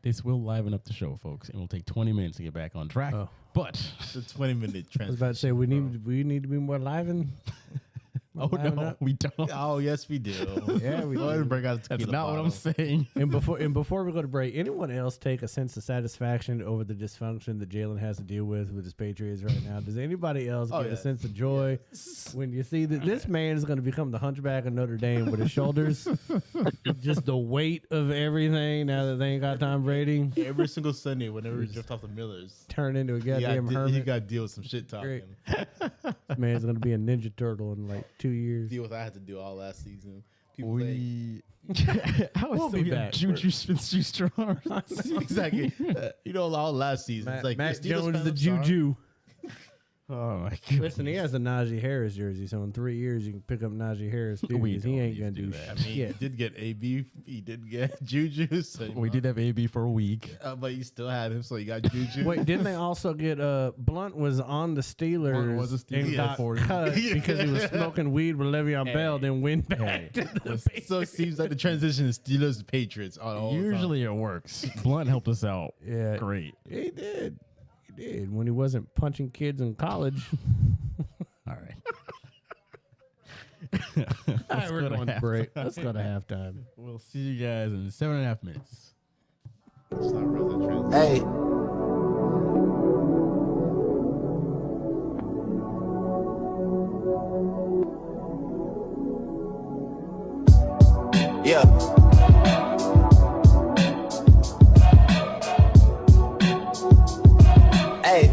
this will liven up the show, folks, and we'll take 20 minutes to get back on track. Oh. But It's a 20-minute I was about to say we need to be more live and oh no, we don't. Oh, yes, we do. Yeah, we Go ahead do. and break out the That's tequila not what I'm bottle. saying. And before we go to break, anyone else take a sense of satisfaction over the dysfunction that Jalen has to deal with his Patriots right now? Does anybody else Oh, get yeah. a sense of joy when you see that this man is going to become the Hunchback of Notre Dame with his shoulders, just the weight of everything now that they ain't got Tom Brady, Every single Sunday, whenever we drift off the Millers, turn into a you goddamn got hermit? to deal with some shit talking. Great. This man's going to be a Ninja Turtle in like 2 years. Deal with what I had to do all last season. People say, We I was We'll be back. Juju Smith-Schuster. exactly. All last season. It's like Matt the Steelers Jones, fans, the I'm sorry. Juju. Oh my god! Listen, he has a Najee Harris jersey, so in 3 years you can pick up Najee Harris too. We 'cause he don't ain't need gonna to do do that. I mean, he shit. did get AB. He did get Juju. So, We did have AB for a week. but you still had him, so you got Juju. Wait, didn't they also get Blunt was on the Steelers Blunt was a Steeler and got before he- cut because he was smoking weed with Le'Veon Bell, then went back Hey, to the So it seems like the transition is Steelers to Patriots. All the time. Usually it works. Blunt helped us out. Yeah. Great. He did. He did when he wasn't punching kids in college. All right. All right, we're go to going to break. halftime. Let's go to halftime. We'll see you guys in 7.5 minutes. It's not real, the transition. Hey. Yeah. Hey.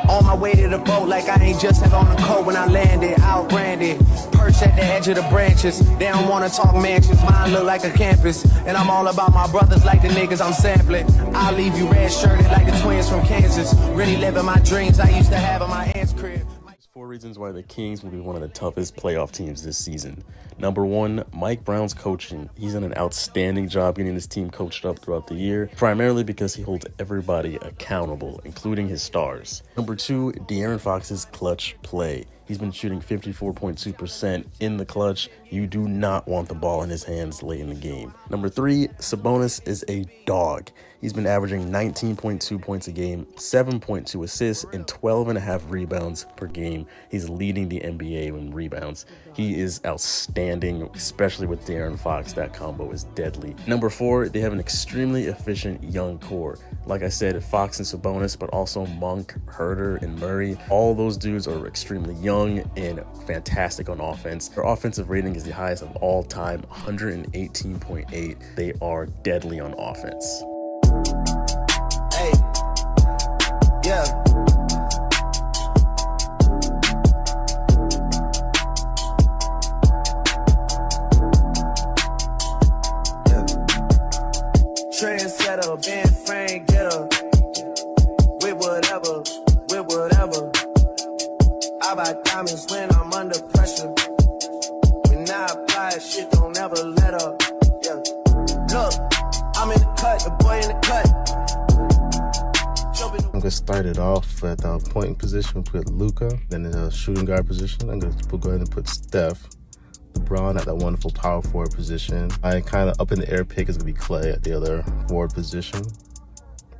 On my way to the boat like I ain't just have on the coat when I landed. Outbranded. Perched at the edge of the branches. They don't wanna talk mansions. Mine look like a campus. And I'm all about my brothers like the niggas I'm sampling. I'll leave you red shirted like the twins from Kansas. Really living my dreams I used to have in my aunt's crib. There's 4 reasons why the Kings will be one of the toughest playoff teams this season. Number 1, Mike Brown's coaching. He's done an outstanding job getting his team coached up throughout the year, primarily because he holds everybody accountable, including his stars. Number 2, De'Aaron Fox's clutch play. He's been shooting 54.2% in the clutch. You do not want the ball in his hands late in the game. Number 3, Sabonis is a dog. He's been averaging 19.2 points a game, 7.2 assists, and 12.5 rebounds per game. He's leading the NBA in rebounds. He is outstanding, especially with De'Aaron Fox. That combo is deadly. Number 4, they have an extremely efficient young core. Like I said, Fox and Sabonis, but also Monk, Herter, and Murray. All those dudes are extremely young and fantastic on offense. Their offensive rating is the highest of all time, 118.8. They are deadly on offense. Hey. Yeah. Yeah. Trendsetter, band frame getter. With whatever. I buy diamonds when I'm under pressure. When I apply, shit don't ever let up. Yeah. Look, I'm in the cut, the boy in the cut. I'm gonna start it off at the point position, put Luka. Then in the shooting guard position, I'm gonna go ahead and put Steph. LeBron at that wonderful power forward position. I kind of up in the air pick is gonna be Clay at the other forward position.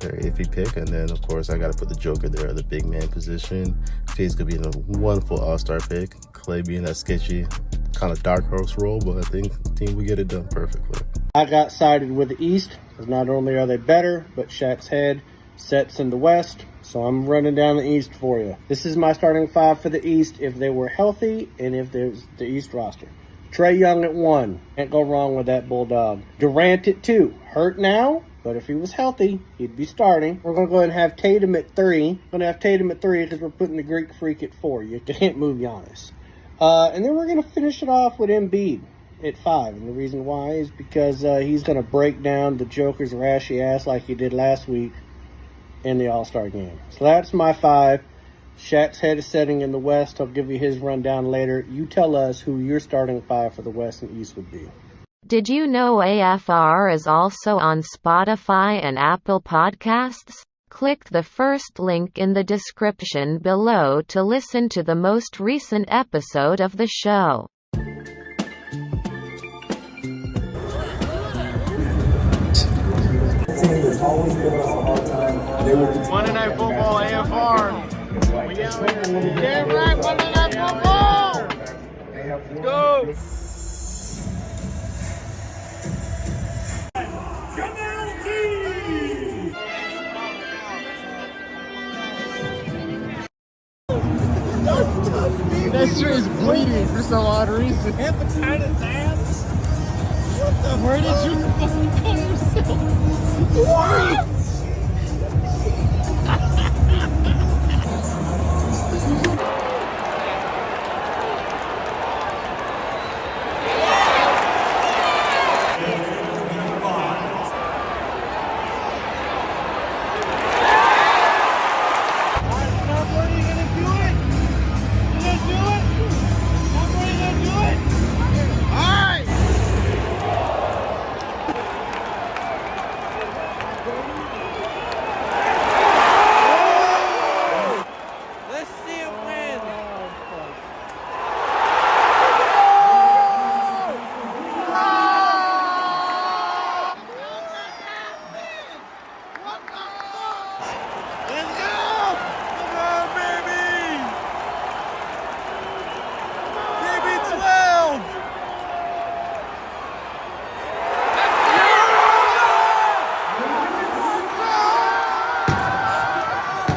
Very iffy pick, and then of course I gotta put the Joker there at the big man position. Fade's gonna be in a wonderful all-star pick. Clay being that sketchy kind of dark horse role, but I think the team will get it done perfectly. I got sided with the East, because not only are they better, but Shaq's head sets in the West, so I'm running down the East for you. This is my starting 5 for the East if they were healthy and if there's the East roster. Trae Young at 1. Can't go wrong with that Bulldog. Durant at 2. Hurt now, but if he was healthy, he'd be starting. We're going to go ahead and have Tatum at 3. Going to have Tatum at 3 because we're putting the Greek Freak at 4. You can't move Giannis. And then we're going to finish it off with Embiid. at 5. And the reason why is because he's going to break down the Joker's rashy ass like he did last week in the All-Star game. So that's my 5. Shaq's head is setting in the West. I'll give you his rundown later. You tell us who your starting 5 for the West and East would be. Did you know AFR is also on Spotify and Apple Podcasts? Click the first link in the description below to listen to the most recent episode of the show. Monday Night Football, AFR. We out here. Damn right, Monday Night Football. Go. That shit is bleeding for some odd reason. Hepatitis ass. What the? Where did you fucking cut yourself? What?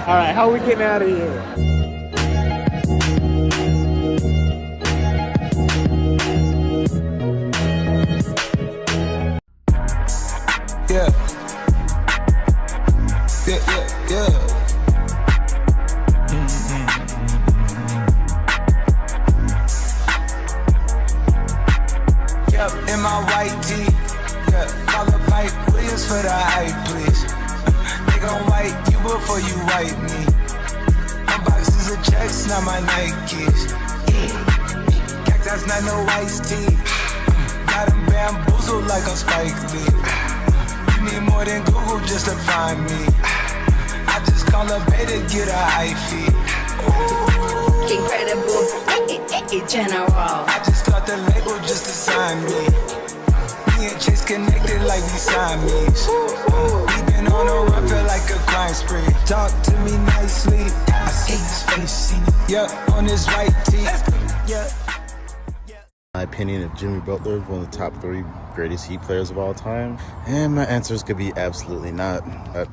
All right, how are we getting out of here? Yeah. Yep, in my white tee. Yeah, call up Mike Williams for the hype, please. Nigga, I'm white you before you white me. My boxes of checks, not my Nikes. Cactus, not no iced tea. Got them bamboozled like a Spike Lee. You need more than Google just to find me. I just call a beta, get a high fee. Incredible, general. I just got the label just to sign me. Me and Chase connected like we Siamese. We been on a run, feel like a crime spree. Talk to me nicely. I see his face. Yeah, on his right tee. Yeah. My opinion of Jimmy Butler, one of the top 3 greatest Heat players of all time, and my answers could be absolutely not.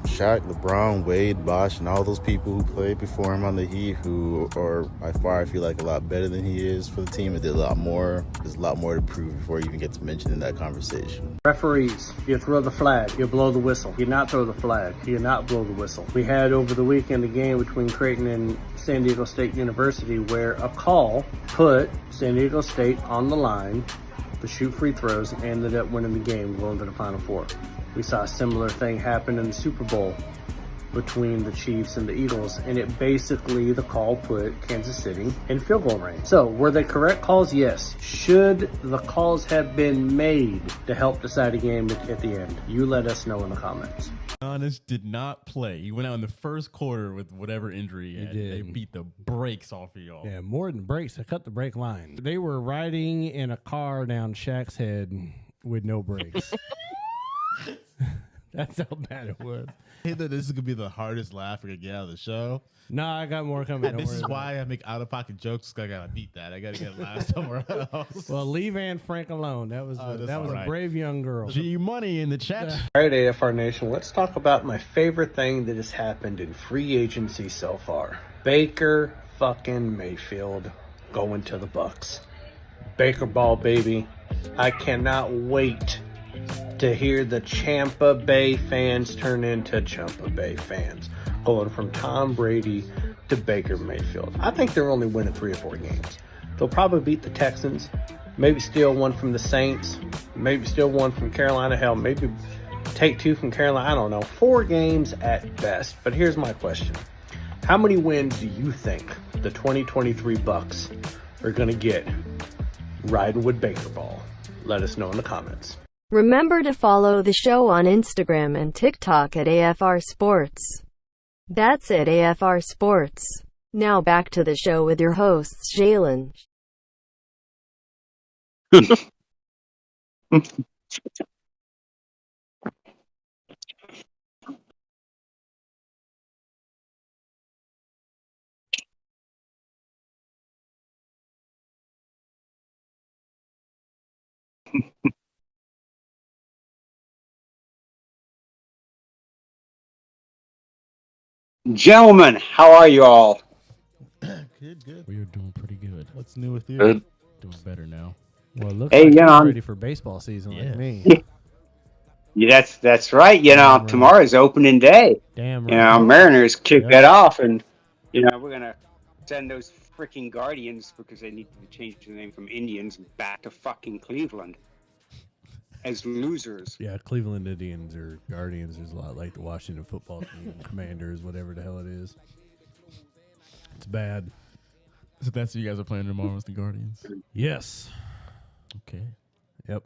Shaq, LeBron, Wade, Bosh, and all those people who played before him on the Heat, who are by far, I feel like, a lot better than he is for the team, and did a lot more. There's a lot more to prove before you even get to mention in that conversation. Referees, you throw the flag, you blow the whistle. You not throw the flag, you not blow the whistle. We had over the weekend a game between Creighton and San Diego State University where a call put San Diego State on the line to shoot free throws and ended up winning the game, going to the Final Four. We saw a similar thing happen in the Super Bowl between the Chiefs and the Eagles, and it basically, the call put Kansas City in field goal range. So, were they correct calls? Yes. Should the calls have been made to help decide a game at the end? You let us know in the comments. Giannis did not play. He went out in the first quarter with whatever injury, and did. they beat the brakes off of y'all. Yeah, more than brakes. I cut the brake line. They were riding in a car down Shaq's head with no brakes. That's how bad it was. I hate that this is going to be the hardest laugh we're going to get out of the show. No, I got more coming. This is why I make out-of-pocket jokes, because I got to beat that. I got to get a laugh somewhere else. Well, leave Anne Frank alone. That was a brave young girl. G Money in the chat. All right, AFR Nation, let's talk about my favorite thing that has happened in free agency so far. Baker fucking Mayfield going to the Bucks. Baker ball, baby. I cannot wait to hear the Champa Bay fans turn into Champa Bay fans, going from Tom Brady to Baker Mayfield. I think they're only winning 3 or 4 games. They'll probably beat the Texans, maybe steal one from the Saints, maybe steal one from Carolina. Hell, maybe take 2 from Carolina. I don't know. 4 games at best. But here's my question. How many wins do you think the 2023 Bucks are going to get riding with Baker Ball? Let us know in the comments. Remember to follow the show on Instagram and TikTok at AFR Sports. That's at AFR Sports. Now back to the show with your hosts, Jalen. Gentlemen, how are you all? Good. We are doing pretty good. What's new with you? Good. Doing better now. Well, it looks Hey, like you you're know, ready for baseball season like me. Yeah, that's right. You know, Damn right. tomorrow's opening day. Damn You right. know, Mariners kick Yep. that off, and you know we're gonna send those freaking Guardians because they need to change the name from Indians back to fucking Cleveland as losers. Yeah, Cleveland Indians or Guardians is a lot like the Washington football team, Commanders, whatever the hell it is. It's bad. So that's what you guys are playing tomorrow with the Guardians? Yes. Okay. Yep.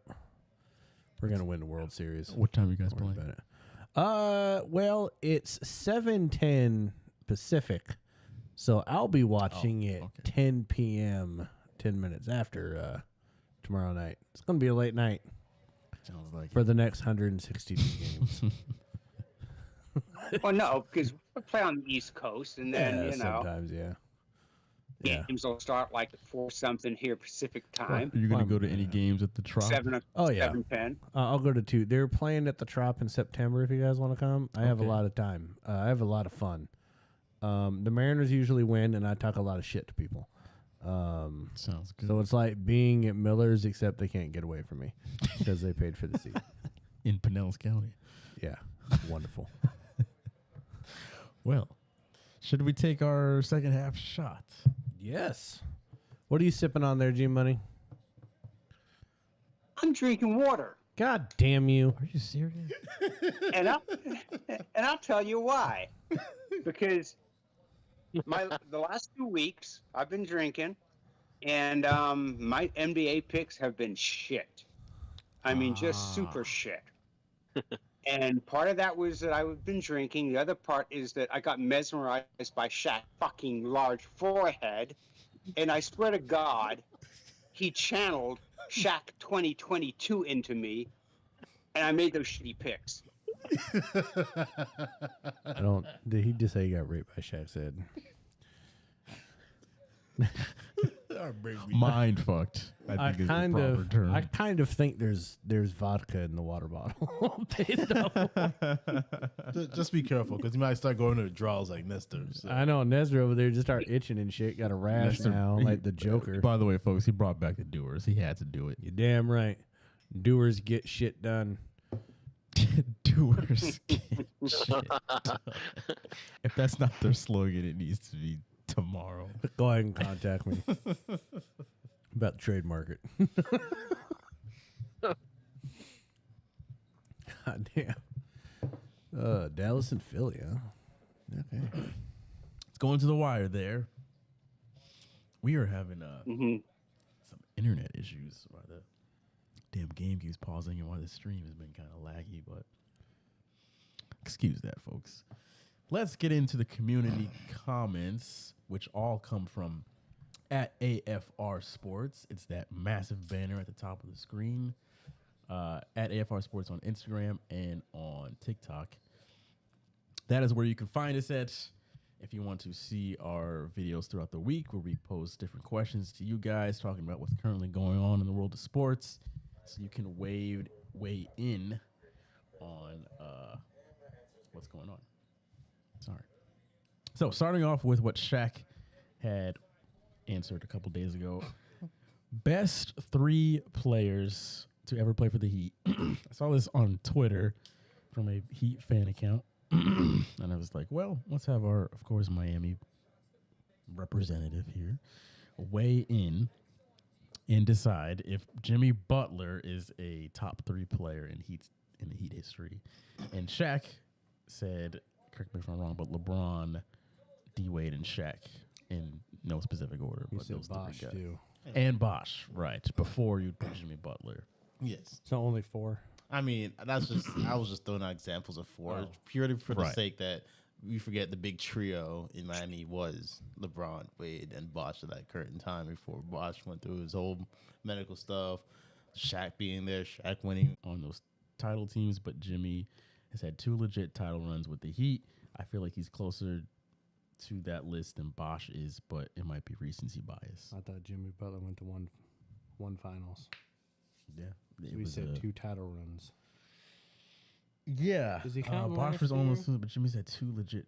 We're gonna win the World Series. What time are you guys Don't worry playing? about it. Well, it's 7:10 Pacific, so I'll be watching it okay. 10 p.m. 10 minutes after tomorrow night. It's gonna be a late night Sounds like for the next 162 games. Well, no, because we play on the East Coast, and then Yeah, you know sometimes, yeah. games will start like at 4-something here Pacific time. Are you going to Well, go to any games at the Trop? 7 Oh, yeah. 7:10. I'll go to 2. They're playing at the Trop in September. If you guys want to come, I have a Okay. lot of time. I have a lot of fun. The Mariners usually win, and I talk a lot of shit to people. Sounds good. So it's like being at Miller's, except they can't get away from me because they paid for the seat. In Pinellas County. Yeah, wonderful. Well, should we take our second half shot? Yes. What are you sipping on there, G Money? I'm drinking water, God damn you! Are you serious? and I'll tell you why. Because the last 2 weeks I've been drinking, and my NBA picks have been shit. I mean, just super shit. And part of that was that I've been drinking. The other part is that I got mesmerized by Shaq's fucking large forehead, and I swear to God, he channeled Shaq 2022 into me, and I made those shitty picks. I don't. Did he just say he got raped by Shaq's head? Mind fucked. I think is the proper term. I kind of think there's vodka in the water bottle. Just be careful because you might start going to draws like Nestor. So. I know Nestor over there just start itching and shit. Got a rash Nestor- now, he- like the Joker. By the way, folks, he brought back the doers. He had to do it. You're damn right. Doers get shit done. Doers get shit done. If that's not their slogan, it needs to be tomorrow. Go ahead and contact me about the trademark it. God damn. Dallas and Philly, huh? Okay. It's going to the wire there. We are having some internet issues why the damn game keeps pausing and why the stream has been kind of laggy, but excuse that, folks. Let's get into the community comments, which all come from at AFR Sports. It's that massive banner at the top of the screen. At AFR Sports on Instagram and on TikTok. That is where you can find us at. If you want to see our videos throughout the week, where we pose different questions to you guys, talking about what's currently going on in the world of sports, so you can weigh in on what's going on. Sorry. So starting off with what Shaq had answered a couple days ago. Best 3 players to ever play for the Heat. I saw this on Twitter from a Heat fan account. And I was like, well, let's have our, of course, Miami representative here weigh in. and decide if Jimmy Butler is a top 3 player in the Heat history. And Shaq said, correct me if I'm wrong, but LeBron, D Wade, and Shaq in no specific order. You but said those Bosh, three guys. too. And Bosh, right? Before you put Jimmy Butler. Yes. So only 4. I mean, that's just I was just throwing out examples of 4 purely for the Right. sake that we forget the big trio in Miami was LeBron, Wade, and Bosh at that current time before Bosh went through his whole medical stuff. Shaq being there, Shaq winning on those title teams, but Jimmy has had 2 legit title runs with the Heat. I feel like he's closer to that list than Bosh is, but it might be recency bias. I thought Jimmy Butler went to one finals. Yeah. So we said 2 title runs. Yeah. Does he count Bosh last was almost, year? but Jimmy's had 2 legit.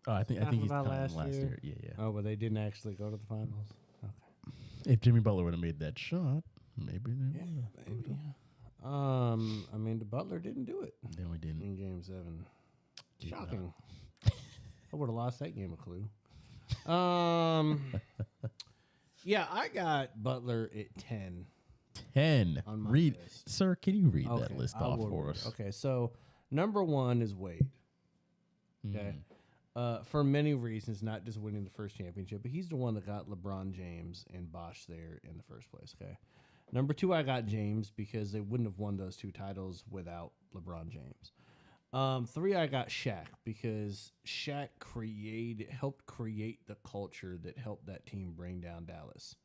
I think Talking he's about counting last year. Yeah, yeah. Oh, but they didn't actually go to the finals. Okay. If Jimmy Butler would have made that shot, maybe they would have. Maybe. I mean, the Butler didn't do it. Then we didn't. In Game 7. Shocking. I would have lost that game a clue. Yeah, I got Butler at 10. 10. On my Read, list. sir, can you read Okay, that list I off will for read. us? Okay, so number 1 is Wade. Okay. For many reasons, not just winning the first championship, but he's the one that got LeBron James and Bosh there in the first place. Okay. Number 2, I got James because they wouldn't have won those 2 titles without LeBron James. 3, I got Shaq because Shaq helped create the culture that helped that team bring down Dallas.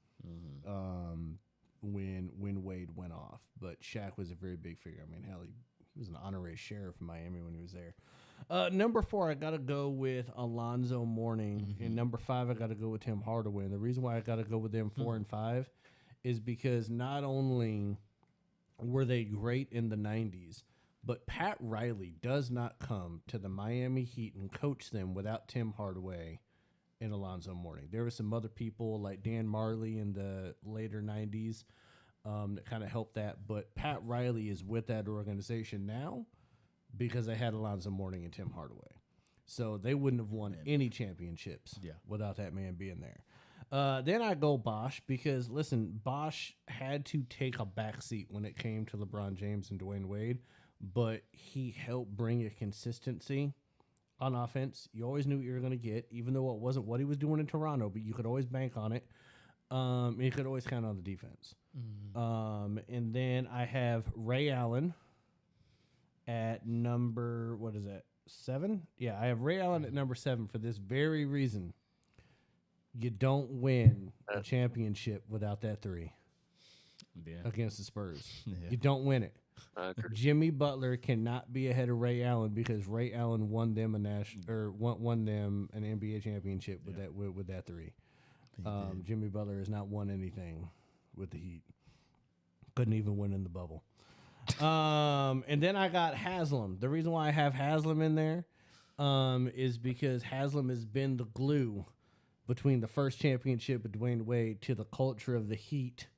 When Wade went off, but Shaq was a very big figure. I mean, hell, he was an honorary sheriff in Miami when he was there. Number 4, I got to go with Alonzo Mourning. And number 5, I got to go with Tim Hardaway. And the reason why I got to go with them 4 and 5 is because not only were they great in the 90s, but Pat Riley does not come to the Miami Heat and coach them without Tim Hardaway and Alonzo Mourning. There were some other people like Dan Marley in the later 90s that kind of helped that. But Pat Riley is with that organization now because they had Alonzo Mourning and Tim Hardaway. So they wouldn't have won any championships without that man being there. Then I go Bosh because, listen, Bosh had to take a backseat when it came to LeBron James and Dwayne Wade, but he helped bring a consistency on offense. You always knew what you were going to get, even though it wasn't what he was doing in Toronto, but you could always bank on it. You could always count on the defense. And then I have Ray Allen at number, 7? Yeah, I have Ray Allen at number 7 for this very reason. You don't win a championship without that 3 against the Spurs. You don't win it. Jimmy Butler cannot be ahead of Ray Allen because Ray Allen won them won them an NBA championship with that 3. Jimmy Butler has not won anything with the Heat. Couldn't even win in the bubble. And then I got Haslam. The reason why I have Haslam in there is because Haslam has been the glue between the first championship with Dwayne Wade to the culture of the Heat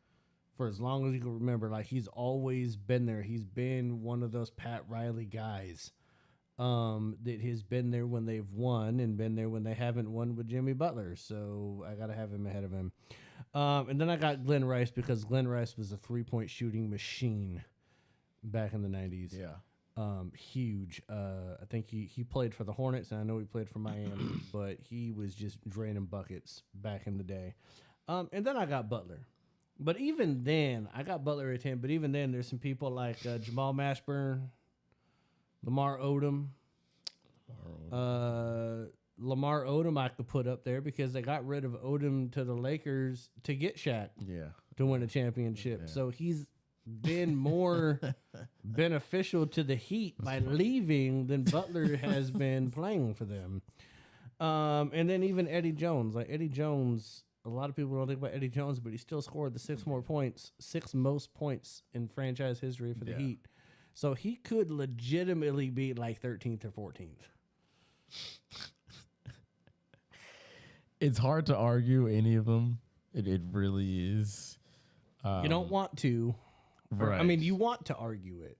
for as long as you can remember. Like, he's always been there. He's been one of those Pat Riley guys that has been there when they've won and been there when they haven't won with Jimmy Butler. So I got to have him ahead of him. And then I got Glenn Rice because Glenn Rice was a 3-point shooting machine back in the 90s. Yeah. Huge. I think he played for the Hornets, and I know he played for Miami, but he was just draining buckets back in the day. And then I got Butler. But even then, I got Butler at 10, but even then, there's some people like Jamal Mashburn, Lamar Odom. Lamar Odom I could put up there because they got rid of Odom to the Lakers to get Shaq to win a championship. So he's been more beneficial to the Heat by leaving than Butler has been playing for them. And then even Eddie Jones. Like, Eddie Jones, a lot of people don't think about Eddie Jones, but he still scored the 6 most points in franchise history for the Heat. So he could legitimately be like 13th or 14th. It's hard to argue any of them. It really is. You don't want to. Right. I mean, you want to argue it,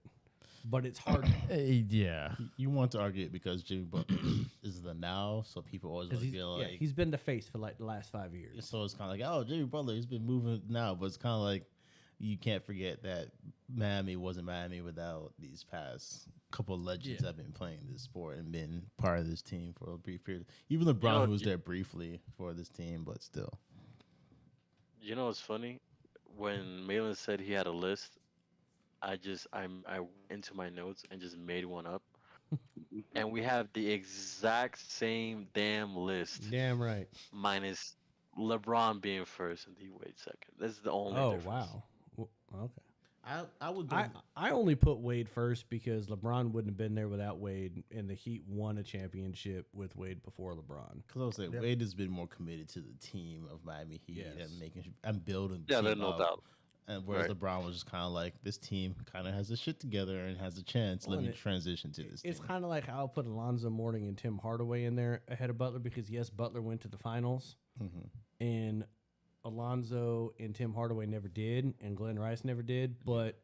but it's hard. Yeah. You want to argue it because Jimmy Butler is the now, so people always want to feel like he's been the face for like the last 5 years. So it's kind of like, oh, Jimmy Butler, he's been moving now, but it's kind of like you can't forget that Miami wasn't Miami without these past couple of legends that have been playing this sport and been part of this team for a brief period. Even LeBron, who was there briefly for this team, but still. You know what's funny? When Malin said he had a list, I went into my notes and just made one up. And we have the exact same damn list. Damn right. Minus LeBron being first and D Wade second. This is the only difference. Wow. Well, okay. I would go. I only put Wade first because LeBron wouldn't have been there without Wade, and the Heat won a championship with Wade before LeBron. Because I was saying Wade has been more committed to the team of Miami Heat and making and building. Yeah, there's no doubt. And whereas LeBron was just kind of like, this team kind of has the shit together and has a chance. Let me transition to this. It's team. kind of like how I'll put Alonzo Mourning and Tim Hardaway in there ahead of Butler because yes, Butler went to the finals, and Alonzo and Tim Hardaway never did, and Glenn Rice never did. But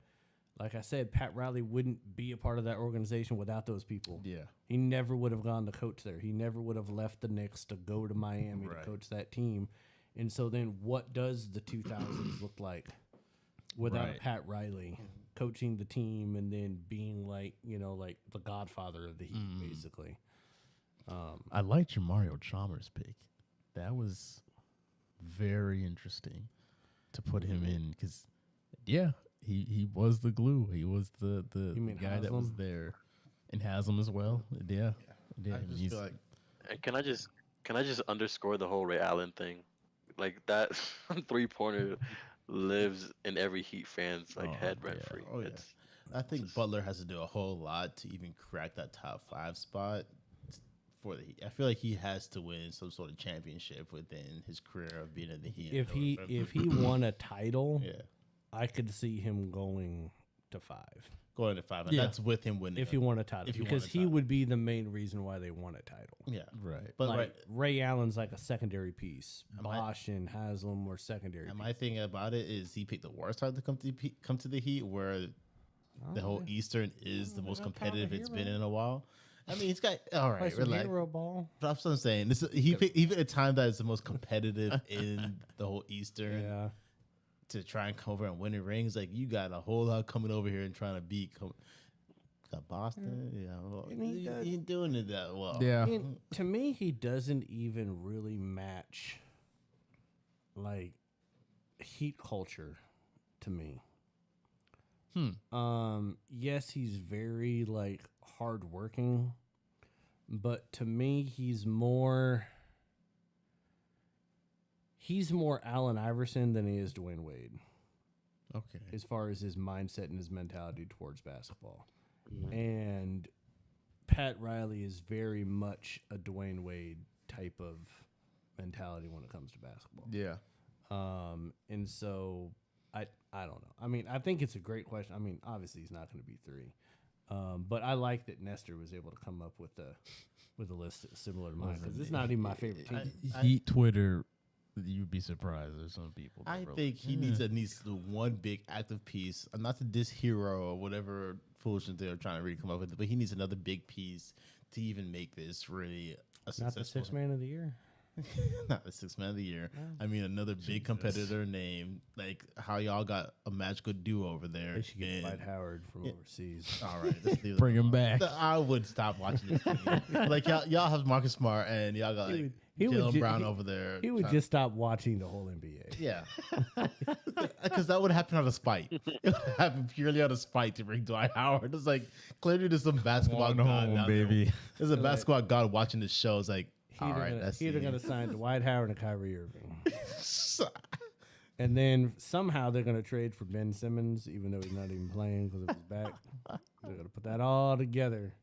like I said, Pat Riley wouldn't be a part of that organization without those people. Yeah, he never would have gone to coach there. He never would have left the Knicks to go to Miami to coach that team. And so then, what does the 2000s look like without Pat Riley coaching the team and then being like, like the godfather of the Heat, basically? I liked your Mario Chalmers pick. That was very interesting to put him in because, he was the glue. He was the guy that was there, and Haslam as well. Yeah. I just feel like. And can I just underscore the whole Ray Allen thing? Like that 3-pointer lives in every Heat fan's head rent free. Oh, yeah. I think Butler has to do a whole lot to even crack that top 5 spot for the Heat. I feel like he has to win some sort of championship within his career of being in the Heat. If he won a title, I could see him going to 5. Going to 5. And that's with him winning. If he won a title. Because he would be the main reason why they won a title. Yeah. Right. But like Ray Allen's like a secondary piece. Bosh and Haslam were secondary. And my thing about it is he picked the worst time to come to the Heat where the whole Eastern is the most competitive it's been in a while. I mean, he's got all right. Relax. Hero ball. That's what I'm saying. He picked even a time that is the most competitive in the whole Eastern. Yeah. To try and come over and win the rings, like you got a whole lot coming over here and trying to beat. Got Boston, well, he ain't doing it that well. Yeah. And to me, he doesn't even really match like Heat culture to me. Yes, he's very like hardworking, but to me, he's more Allen Iverson than he is Dwayne Wade. Okay. As far as his mindset and his mentality towards basketball. And Pat Riley is very much a Dwayne Wade type of mentality when it comes to basketball. Yeah. And so I don't know. I mean, I think it's a great question. I mean, obviously he's not going to be 3. But I like that Nestor was able to come up with a list similar to mine because it's not even my favorite team. Heat Twitter, you'd be surprised. There's some people. I think he needs at least the one big active piece. Not to diss Hero or whatever foolishness they're trying to really come up with, but he needs another big piece to even make this really a successful. Not the 6th man of the year. Not the 6th man of the year. I mean, another big competitor name. Like how y'all got a magical duo over there. They should get Dwight Howard from overseas. All right, let's leave it Bring him back. I would stop watching this team. Like y'all have Marcus Smart and y'all got like Jalen Brown over there. He would just stop watching the whole NBA. Yeah, because that would happen out of spite. It would happen purely out of spite to bring Dwight Howard. It's like clearly there's some basketball god now, baby. There's a basketball god watching this show. It's like, all right, that's either going to sign Dwight Howard and Kyrie Irving. And then somehow they're going to trade for Ben Simmons, even though he's not even playing because of his back. They're going to put that all together.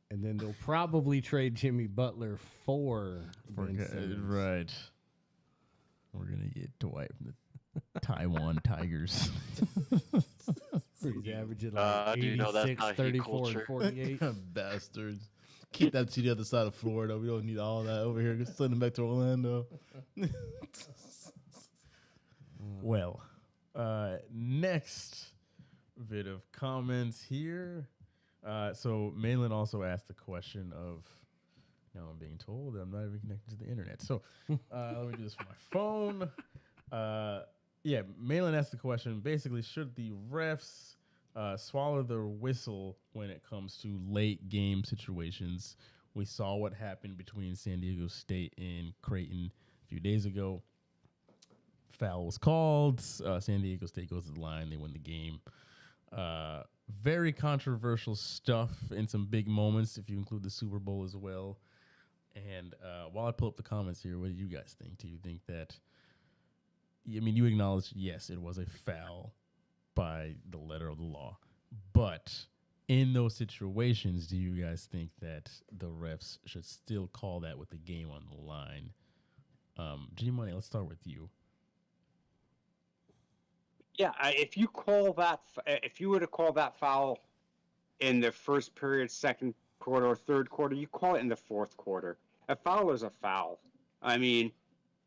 And then they'll probably trade Jimmy Butler for Ben Simmons. Right. We're going to get Dwight from the Taiwan Tigers. He's averaging like 86, 34, and 48. Bastards. Keep that to the other side of Florida. We don't need all that over here. Just send them back to Orlando. Well, next bit of comments here. So Malin also asked the question of, now I'm being told that I'm not even connected to the internet. So let me do this from my phone. Yeah, Malin asked the question. Basically, should the refs swallow their whistle when it comes to late game situations? We saw what happened between San Diego State and Creighton a few days ago. Foul was called. San Diego State goes to the line. They win the game. Very controversial stuff in some big moments, if you include the Super Bowl as well. And while I pull up the comments here, what do you guys think? Do you think that, I mean, you acknowledge, yes, it was a foul by the letter of the law. But in those situations, do you guys think that the refs should still call that with the game on the line? G-Money, let's start with you. Yeah, if you call that, if you were to call that foul in the first period, second quarter, or third quarter, you call it in the fourth quarter. A foul is a foul. I mean,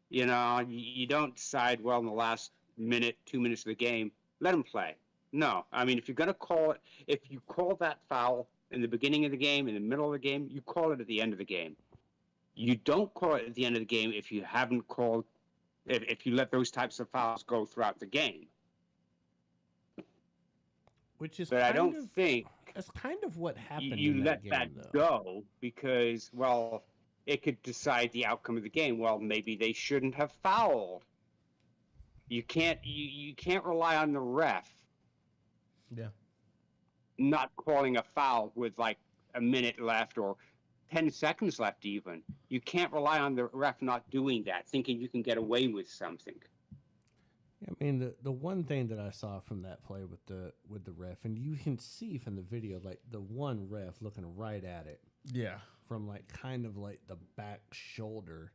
you know, you don't decide, well, in the last minute, 2 minutes of the game, let them play. No, I mean, if you're going to call it, if you call that foul in the beginning of the game, in the middle of the game, you call it at the end of the game. You don't call it at the end of the game if you haven't called, if you let those types of fouls go throughout the game. Which is, but I don't think that's kind of what happened. You in let game, that though. go because, well, it could decide the outcome of the game. Well, maybe they shouldn't have fouled. You can't rely on the ref. Yeah. Not calling a foul with like a minute left or 10 seconds left even. You can't rely on the ref not doing that, thinking you can get away with something. I mean, the one thing that I saw from that play with the ref, and you can see from the video, like the one ref looking right at it. Yeah. From like kind of like the back shoulder.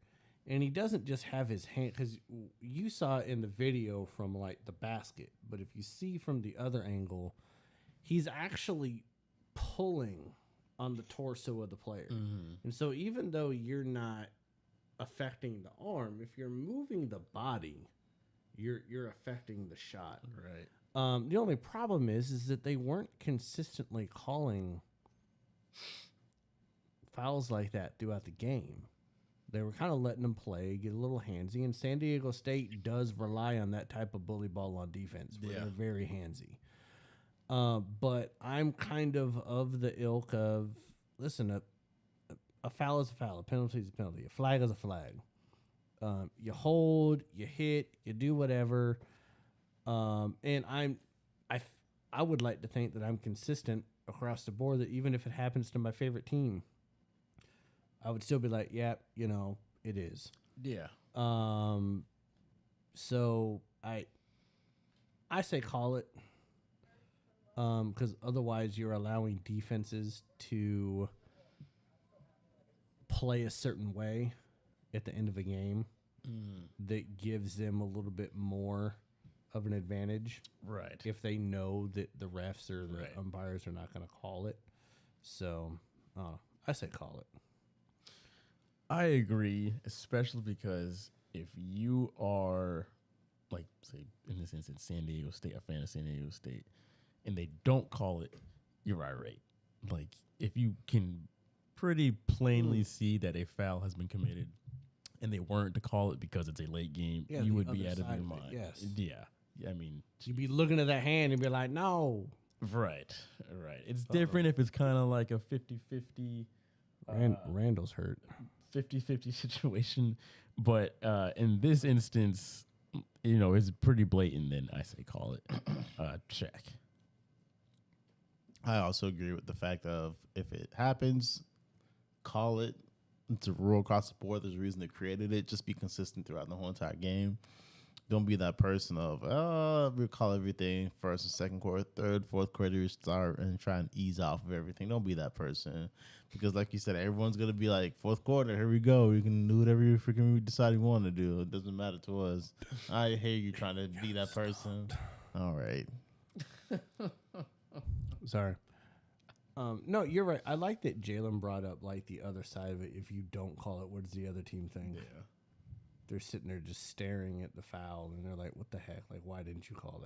And he doesn't just have his hand, because you saw it in the video from like the basket, but if you see from the other angle, he's actually pulling on the torso of the player. Mm-hmm. And so even though you're not affecting the arm, if you're moving the body, you're affecting the shot. Right. The only problem is that they weren't consistently calling fouls like that throughout the game. They were kind of letting them play, get a little handsy, and San Diego State does rely on that type of bully ball on defense, where they're very handsy. But I'm kind of the ilk of, listen, a foul is a foul, a penalty is a penalty, a flag is a flag. You hold, you hit, you do whatever. And I would like to think that I'm consistent across the board, that even if it happens to my favorite team, I would still be like, yeah, you know, it is. Yeah. So I say call it, because otherwise you're allowing defenses to play a certain way at the end of a game that gives them a little bit more of an advantage. Right. If they know that the refs or the umpires are not going to call it. So I say call it. I agree, especially because if you are, like, say, in this instance, San Diego State, a fan of San Diego State, and they don't call it, you're irate. Like, if you can pretty plainly see that a foul has been committed and they weren't to call it because it's a late game, you would be out of your mind. Yes. Yeah. I mean, you'd be looking at that hand and be like, no. Right. It's different if it's kind of like a 50-50. Randall's hurt. 50-50 situation, but in this instance, you know, it's pretty blatant. Then I say call it. Check. I also agree with the fact of, if it happens, call it. It's a rule across the board. There's a reason they created it. Just be consistent throughout the whole entire game. Don't be that person of, we call everything first and second quarter, third, fourth quarter, you start and try and ease off of everything. Don't be that person. Because like you said, everyone's going to be like, fourth quarter, here we go. You can do whatever you freaking decide you want to do. It doesn't matter to us. I hear you trying to be that person. All right. Sorry. No, you're right. I like that Jalen brought up like the other side of it. If you don't call it, what does the other team think? Yeah. They're sitting there just staring at the foul, and they're like, what the heck? Like, why didn't you call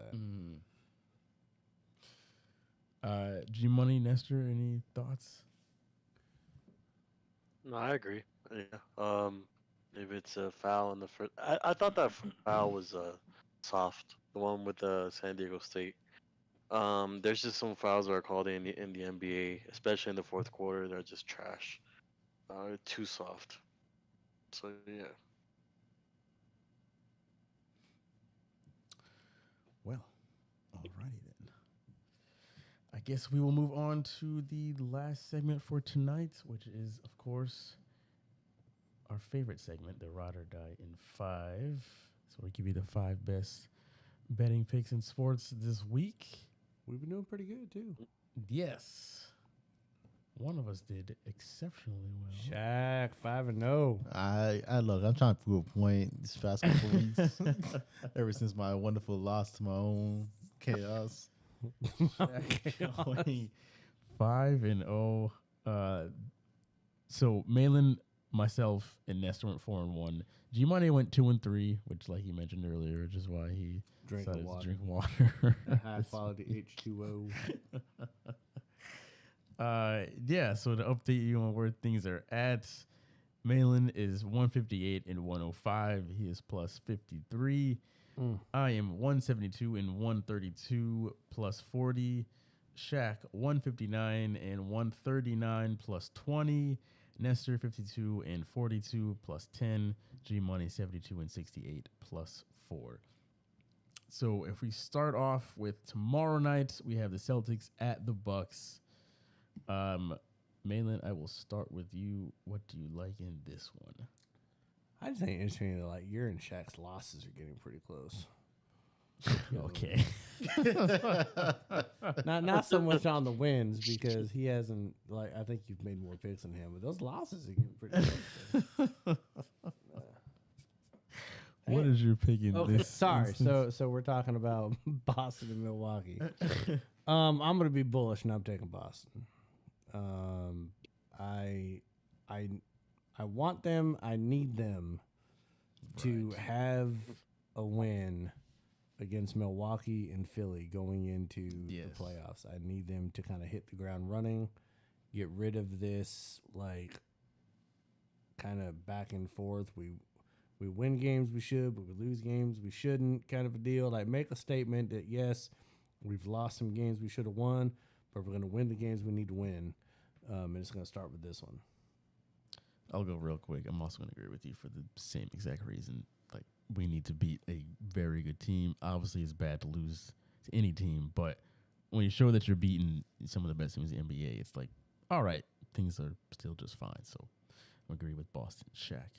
that? G-Money, Nestor, any thoughts? No, I agree. Yeah. If it's a foul in the first, I thought that foul was soft, the one with the San Diego State. There's just some fouls that are called in the NBA, especially in the fourth quarter. They're just trash. Too soft. So yeah. Well, alrighty then. I guess we will move on to the last segment for tonight, which is, of course, our favorite segment, the Ride or Die in 5. So we give you the 5 best betting picks in sports this week. We've been doing pretty good too. Yes. One of us did exceptionally well. Shaq 5-0. I look. I'm trying to prove a point these past couple weeks. Ever since my wonderful loss to my own chaos. 5-0. So Malin, myself, and Nestor went 4-1. G-Money went 2-3, which, like he mentioned earlier, which is why he decided to drink water. High quality H2O. Yeah, so to update you on where things are at, Malin is 158 and 105. He is plus 53. I am 172 and 132 plus 40. Shaq 159 and 139 plus 20. Nestor 52 and 42 plus 10. G Money 72 and 68 plus 4. So if we start off with tomorrow night, we have the Celtics at the Bucks. Malin, I will start with you. What do you like in this one? I just think it's interesting that like your and Shaq's losses are getting pretty close. Okay. not so much on the wins because he hasn't like I think you've made more picks than him, but those losses are getting pretty close. What is your pick in Okay, this? sorry. instance? So we're talking about Boston and Milwaukee. I'm gonna be bullish and I'm taking Boston. I want them. I need them to have a win against Milwaukee and Philly going into the playoffs. I need them to kind of hit the ground running, get rid of this like kind of back and forth. We win games we should, but we lose games we shouldn't kind of a deal. Like make a statement that yes, we've lost some games we should have won, but we're going to win the games we need to win. And it's going to start with this one. I'll go real quick. I'm also going to agree with you for the same exact reason. Like, we need to beat a very good team. Obviously, it's bad to lose to any team, but when you show that you're beating some of the best teams in the NBA, it's like, all right, things are still just fine. So I agree with Boston. Shaq.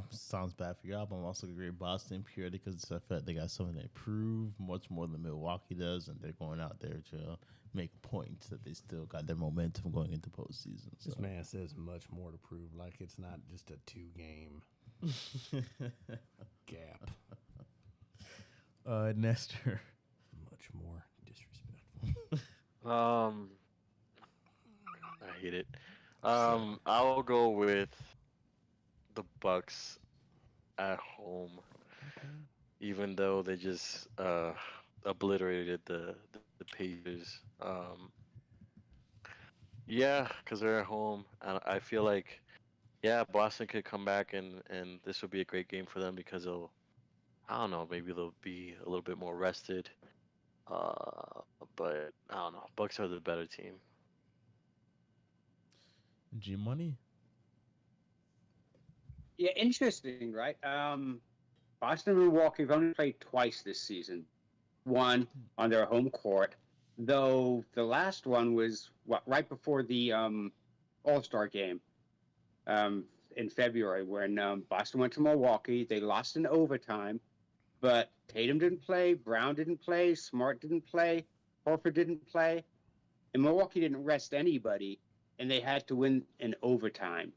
Sounds bad for y'all, but I'm also agree with Boston purely because I felt they got something to prove much more than Milwaukee does, and they're going out there to make points that they still got their momentum going into postseason. So. This man says much more to prove, like it's not just a 2-game gap. Nestor. Much more disrespectful. I hate it. I'll go with the Bucks at home, even though they just obliterated the Pacers. Yeah, because they're at home, and I feel like, yeah, Boston could come back and this would be a great game for them because I don't know, maybe they'll be a little bit more rested. But I don't know, Bucks are the better team. G Money. Yeah, interesting, right? Boston and Milwaukee have only played twice this season. One on their home court, though the last one was right before the All-Star game in February when Boston went to Milwaukee. They lost in overtime, but Tatum didn't play, Brown didn't play, Smart didn't play, Horford didn't play, and Milwaukee didn't rest anybody, and they had to win in overtime.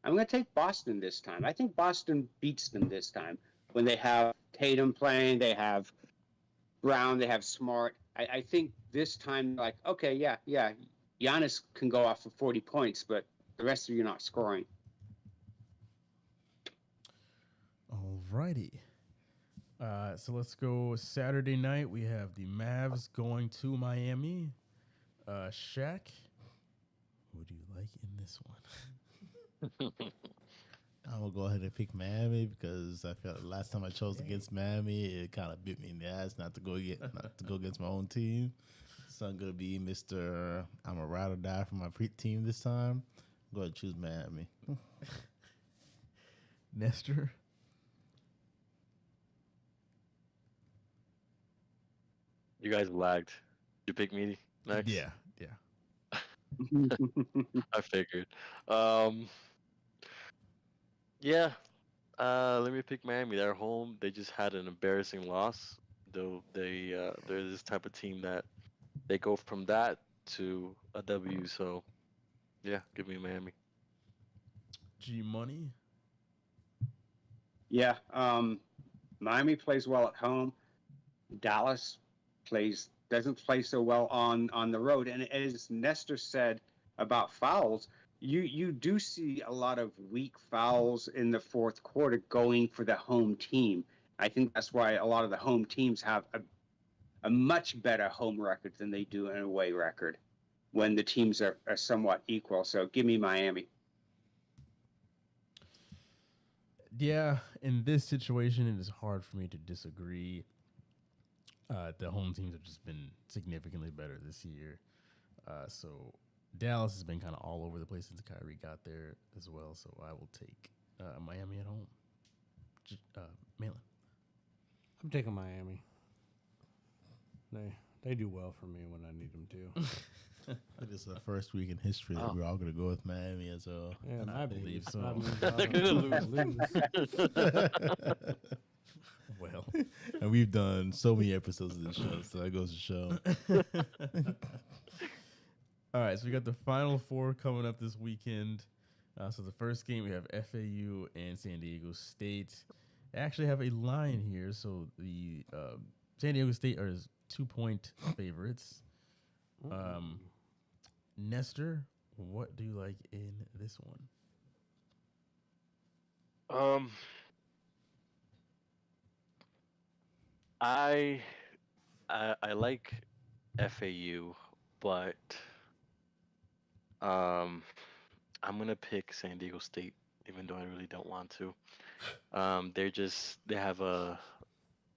I'm going to take Boston this time. I think Boston beats them this time when they have Tatum playing, they have Brown, they have Smart. I think this time, like, okay, yeah, Giannis can go off for 40 points, but the rest of you are not scoring. Alrighty. So let's go Saturday night. We have the Mavs going to Miami. Shaq, who do you like in this one? gonna go ahead and pick Miami because I felt last time I chose against Miami, it kind of bit me in the ass not to go against my own team. So I'm gonna be Mr. I'm a ride or die for my team this time. Go ahead and choose Miami. Nestor. You guys lagged. You pick me next? Yeah. I figured. Yeah. Let me pick Miami. They're home. They just had an embarrassing loss. Though they're this type of team that they go from that to a W. So, yeah, give me Miami. G Money. Yeah. Miami plays well at home. Dallas doesn't play so well on the road. And as Nestor said about fouls, you do see a lot of weak fouls in the fourth quarter going for the home team. I think that's why a lot of the home teams have a much better home record than they do an away record when the teams are somewhat equal. So give me Miami. Yeah, in this situation, it is hard for me to disagree. The home teams have just been significantly better this year. So Dallas has been kind of all over the place since Kyrie got there as well. So I will take Miami at home. Malin. I'm taking Miami. They do well for me when I need them to. It is the first week in history that we're all going to go with Miami as well. Yeah, I believe so. They're gonna lose. Well, and we've done so many episodes of this show, so that goes to show. All right, so we got the Final Four coming up this weekend. So the first game, we have FAU and San Diego State. They actually have a line here, so the San Diego State are 2-point favorites. Nestor, what do you like in this one? I like FAU, but I'm gonna pick San Diego State, even though I really don't want to. They have a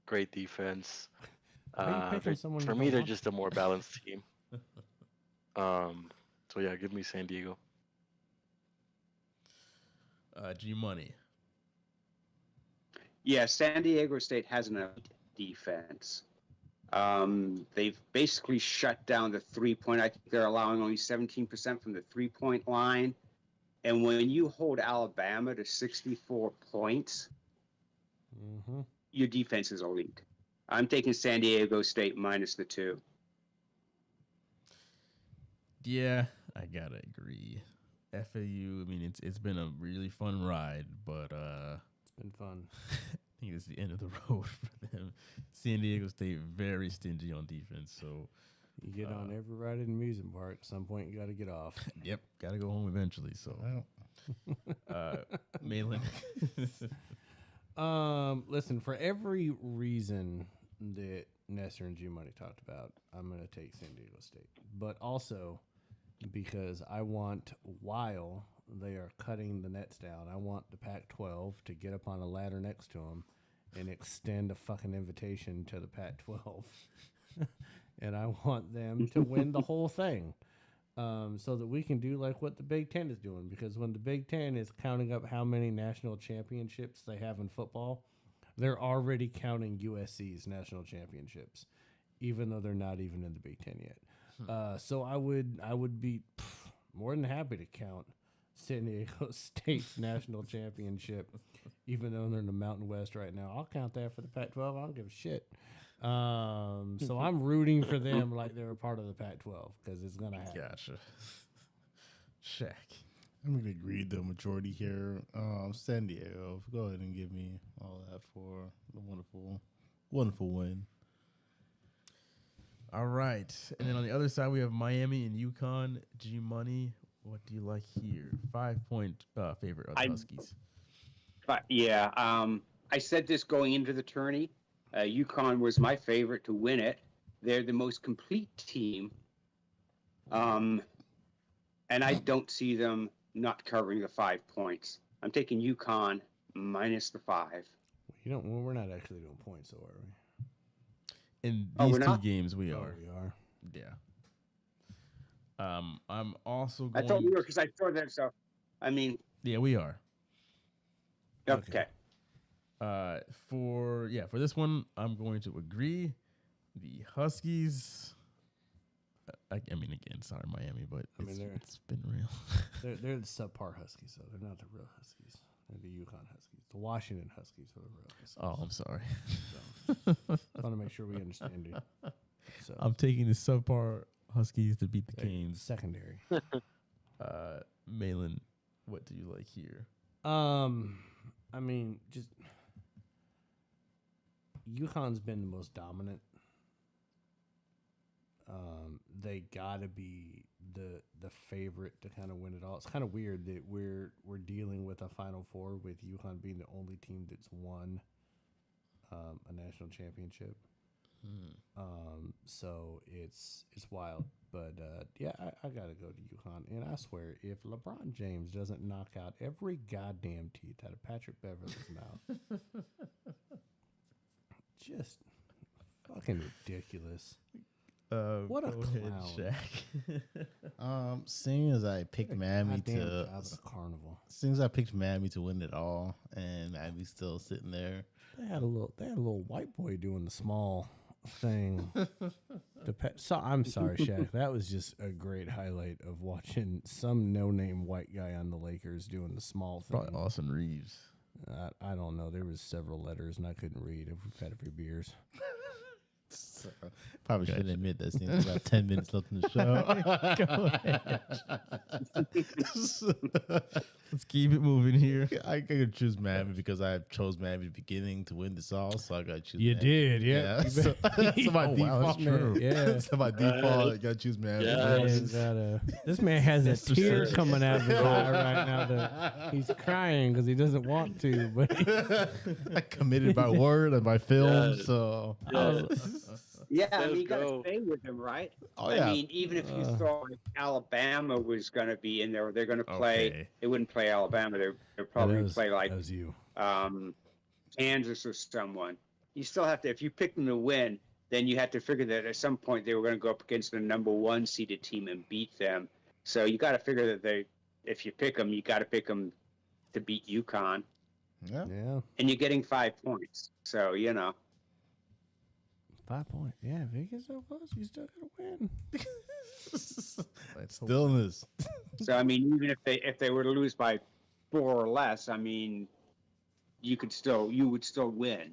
great defense. For me, they're just a more balanced team. So yeah, give me San Diego. G Money. Yeah, San Diego State has an defense. They've basically shut down the 3-point. I think they're allowing only 17% from the 3-point line. And when you hold Alabama to 64 points, your defense is elite. I'm taking San Diego State minus the 2. Yeah, I gotta agree. FAU, I mean, it's been a really fun ride, but it's been fun. I think it's the end of the road for them. San Diego State very stingy on defense, so you get on every ride in the amusement park. At some point, you got to get off. Yep, got to go home eventually. So, Malin. Listen, for every reason that Nestor and G Money talked about, I'm going to take San Diego State, but also because I want, while they are cutting the nets down, I want the Pac-12 to get up on a ladder next to them and extend a fucking invitation to the Pac-12. And I want them to win the whole thing, so that we can do like what the Big Ten is doing. Because when the Big Ten is counting up how many national championships they have in football, they're already counting USC's national championships, even though they're not even in the Big Ten yet. So I would be more than happy to count San Diego State's national championship, even though they're in the Mountain West right now. I'll count that for the Pac-12. I don't give a shit. So I'm rooting for them like they're a part of the Pac-12 because it's gonna happen. Gotcha. Shaq. I'm going to agree with the majority here. San Diego, go ahead and give me all that for the wonderful, wonderful win. All right. And then on the other side, we have Miami and UConn. G Money, what do you like here? 5-point favorite of the Huskies. Yeah. I said this going into the tourney. UConn was my favorite to win it. They're the most complete team. And I don't see them not covering the 5 points. I'm taking UConn minus the 5. You don't. Well, we're not actually doing points, so are we? In Oh, these we're two not? games, we Oh, are. we are. Yeah. I'm also I going. thought we were because I saw that stuff. I mean, Yeah, we are. okay. For this one, I'm going to agree. The Huskies. I mean, again, sorry, Miami, but I mean, it's been real. They're the subpar Huskies, though. They're not the real Huskies. They're the UConn Huskies. The Washington Huskies are the real Huskies. Oh, I'm sorry. I want to make sure we understand it. So I'm taking the subpar Huskies to beat the hey, Canes. secondary. Malin, what do you like here? I mean, just UConn's been the most dominant. They gotta be the favorite to kind of win it all. It's kind of weird that we're dealing with a Final Four with UConn being the only team that's won a national championship. So it's wild, but yeah, I gotta go to UConn, and I swear, if LeBron James doesn't knock out every goddamn teeth out of Patrick Beverly's mouth, just fucking ridiculous. What a Go ahead, clown! Shaq. Seeing as I picked Miami Goddamn to, job at a carnival. seeing as I picked Miami to win it all, and Miami's still sitting there. They had a little white boy doing the small thing. So I'm sorry, Shaq. That was just a great highlight of watching some no-name white guy on the Lakers doing the small thing. Probably Austin Reeves. I don't know. There was several letters and I couldn't read. We've had a few beers. So, probably shouldn't admit that since about 10 minutes left in the show. Let's keep it moving here. I could choose Miami because I chose Miami at the beginning to win this all, so I got to choose You Miami. did, yeah. So by default, true. Yeah. So by default, I got to choose Miami. Yeah. This man has a tear coming out of his eye right now. That he's crying because he doesn't want to, but I committed by word and by film, Yeah. so Yeah, I Let's mean, you got to go. stay with them, right? Oh, I yeah. mean, even if you thought like Alabama was going to be in there, they're going to play. Okay. They wouldn't play Alabama. They'll probably play like that was you. Kansas or someone. You still have to, if you pick them to win, then you have to figure that at some point they were going to go up against the number 1 seeded team and beat them. So you got to figure that if you pick them, you got to pick them to beat UConn, yeah. Yeah. and you're getting 5 points. So 5 points. Yeah, Vegas so close. You still gotta win. Let's hope. Stillness. So I mean, even if they were to lose by 4 or less, I mean, you would still win.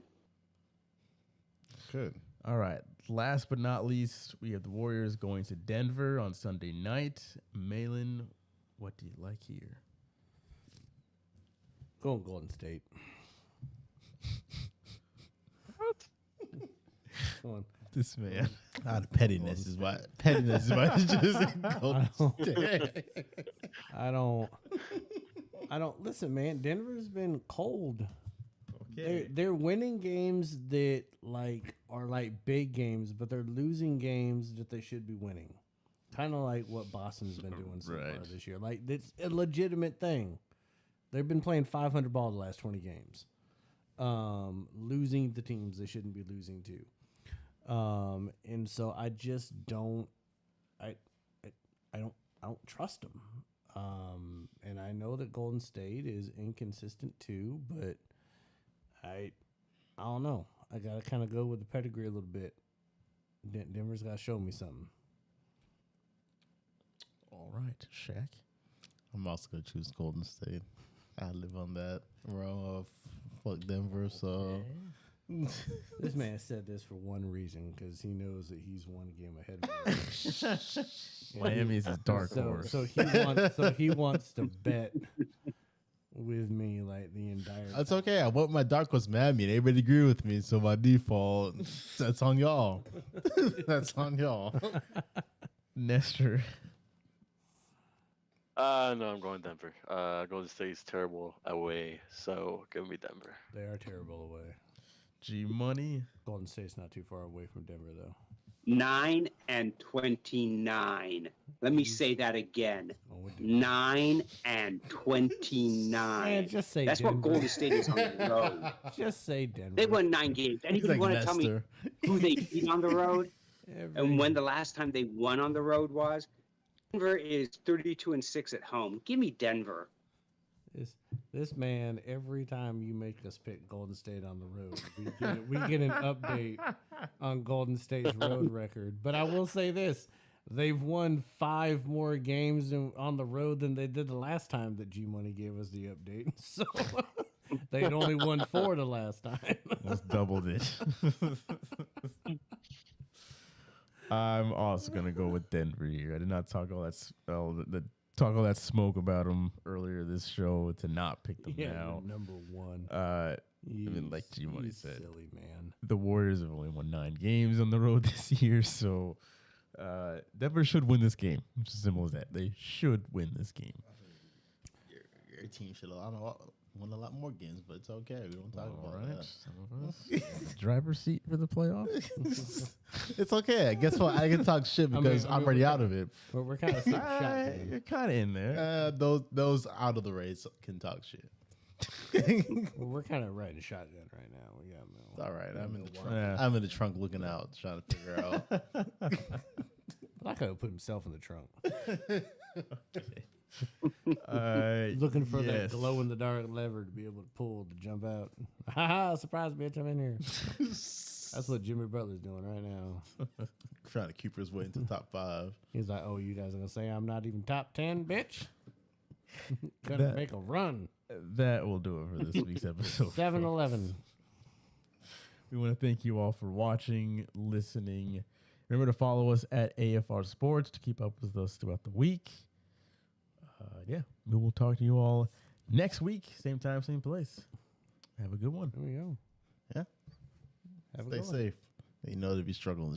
Good. All right. Last but not least, we have the Warriors going to Denver on Sunday night. Malin, what do you like here? Going Golden State. Come on. This man. Out of pettiness is why. Pettiness is why it's just Golden State. I don't listen, man. Denver's been cold. Okay. They're winning games that are like big games, but they're losing games that they should be winning. Kind of like what Boston's been doing so far Right. this year. Like, it's a legitimate thing. They've been playing 500 ball the last 20 games, losing the teams they shouldn't be losing to. And so I just don't, I don't trust them. And I know that Golden State is inconsistent too, but I don't know. I gotta kind of go with the pedigree a little bit. Denver's gotta show me something. All right, Shaq. I'm also gonna choose Golden State. I live on that row of fuck Denver, so This man said this for one reason, because he knows that he's one game ahead of me. Miami's his dark horse. So he wants to bet with me like the entire. that's okay. I want my dark horse Miami, and everybody agree with me. So by default, that's on y'all. That's on y'all. Nestor. No, I'm going Denver. Golden State's terrible away, so give me Denver. They are terrible away. G Money. Golden State's not too far away from Denver, though. 9-29. Let me say that again. 9-29. Man, just say That's Denver. what Golden State is on the road. Just say Denver. They won 9 games. Anybody want to tell me who they beat on the road and when the last time they won on the road was? Denver is 32-6 at home. Give me Denver. This man, every time you make us pick Golden State on the road, we get an update on Golden State's road record. But I will say this. They've won 5 more games on the road than they did the last time that G Money gave us the update. So they'd only won 4 the last time. Almost doubled it. I'm also gonna go with Denver here. I did not talk all that talk all that smoke about them earlier this show to not pick them now. Number 1. I mean, like G Money said, silly man. The Warriors have only won 9 games on the road this year, so Denver should win this game. It's as simple as that. They should win this game. Your team should won a lot more games, but it's okay. We don't talk about that. Some of us. Driver's seat for the playoffs. It's okay. Guess what? I can talk shit because I'm already out of it. But we're kind of shotgun. You're kind of in there. Those out of the race can talk shit. Well, we're kind of riding shotgun right now. We got It's all right. I'm in the trunk. Yeah. I'm in the trunk looking out, trying to figure out. I could have put himself in the trunk. Looking for that glow in the dark lever to be able to pull to jump out. Haha, surprise, bitch, I'm in here. That's what Jimmy Butler's doing right now. Trying to keep his way into top 5. He's like, oh, you guys are going to say I'm not even top 10, bitch? Gonna make a run. That will do it for this week's episode. 7-Eleven. We want to thank you all for watching, listening. Remember to follow us at AFR Sports to keep up with us throughout the week. We will talk to you all next week. Same time, same place. Have a good one. There we go. Yeah. Have a Stay good one. safe. You know to be struggling.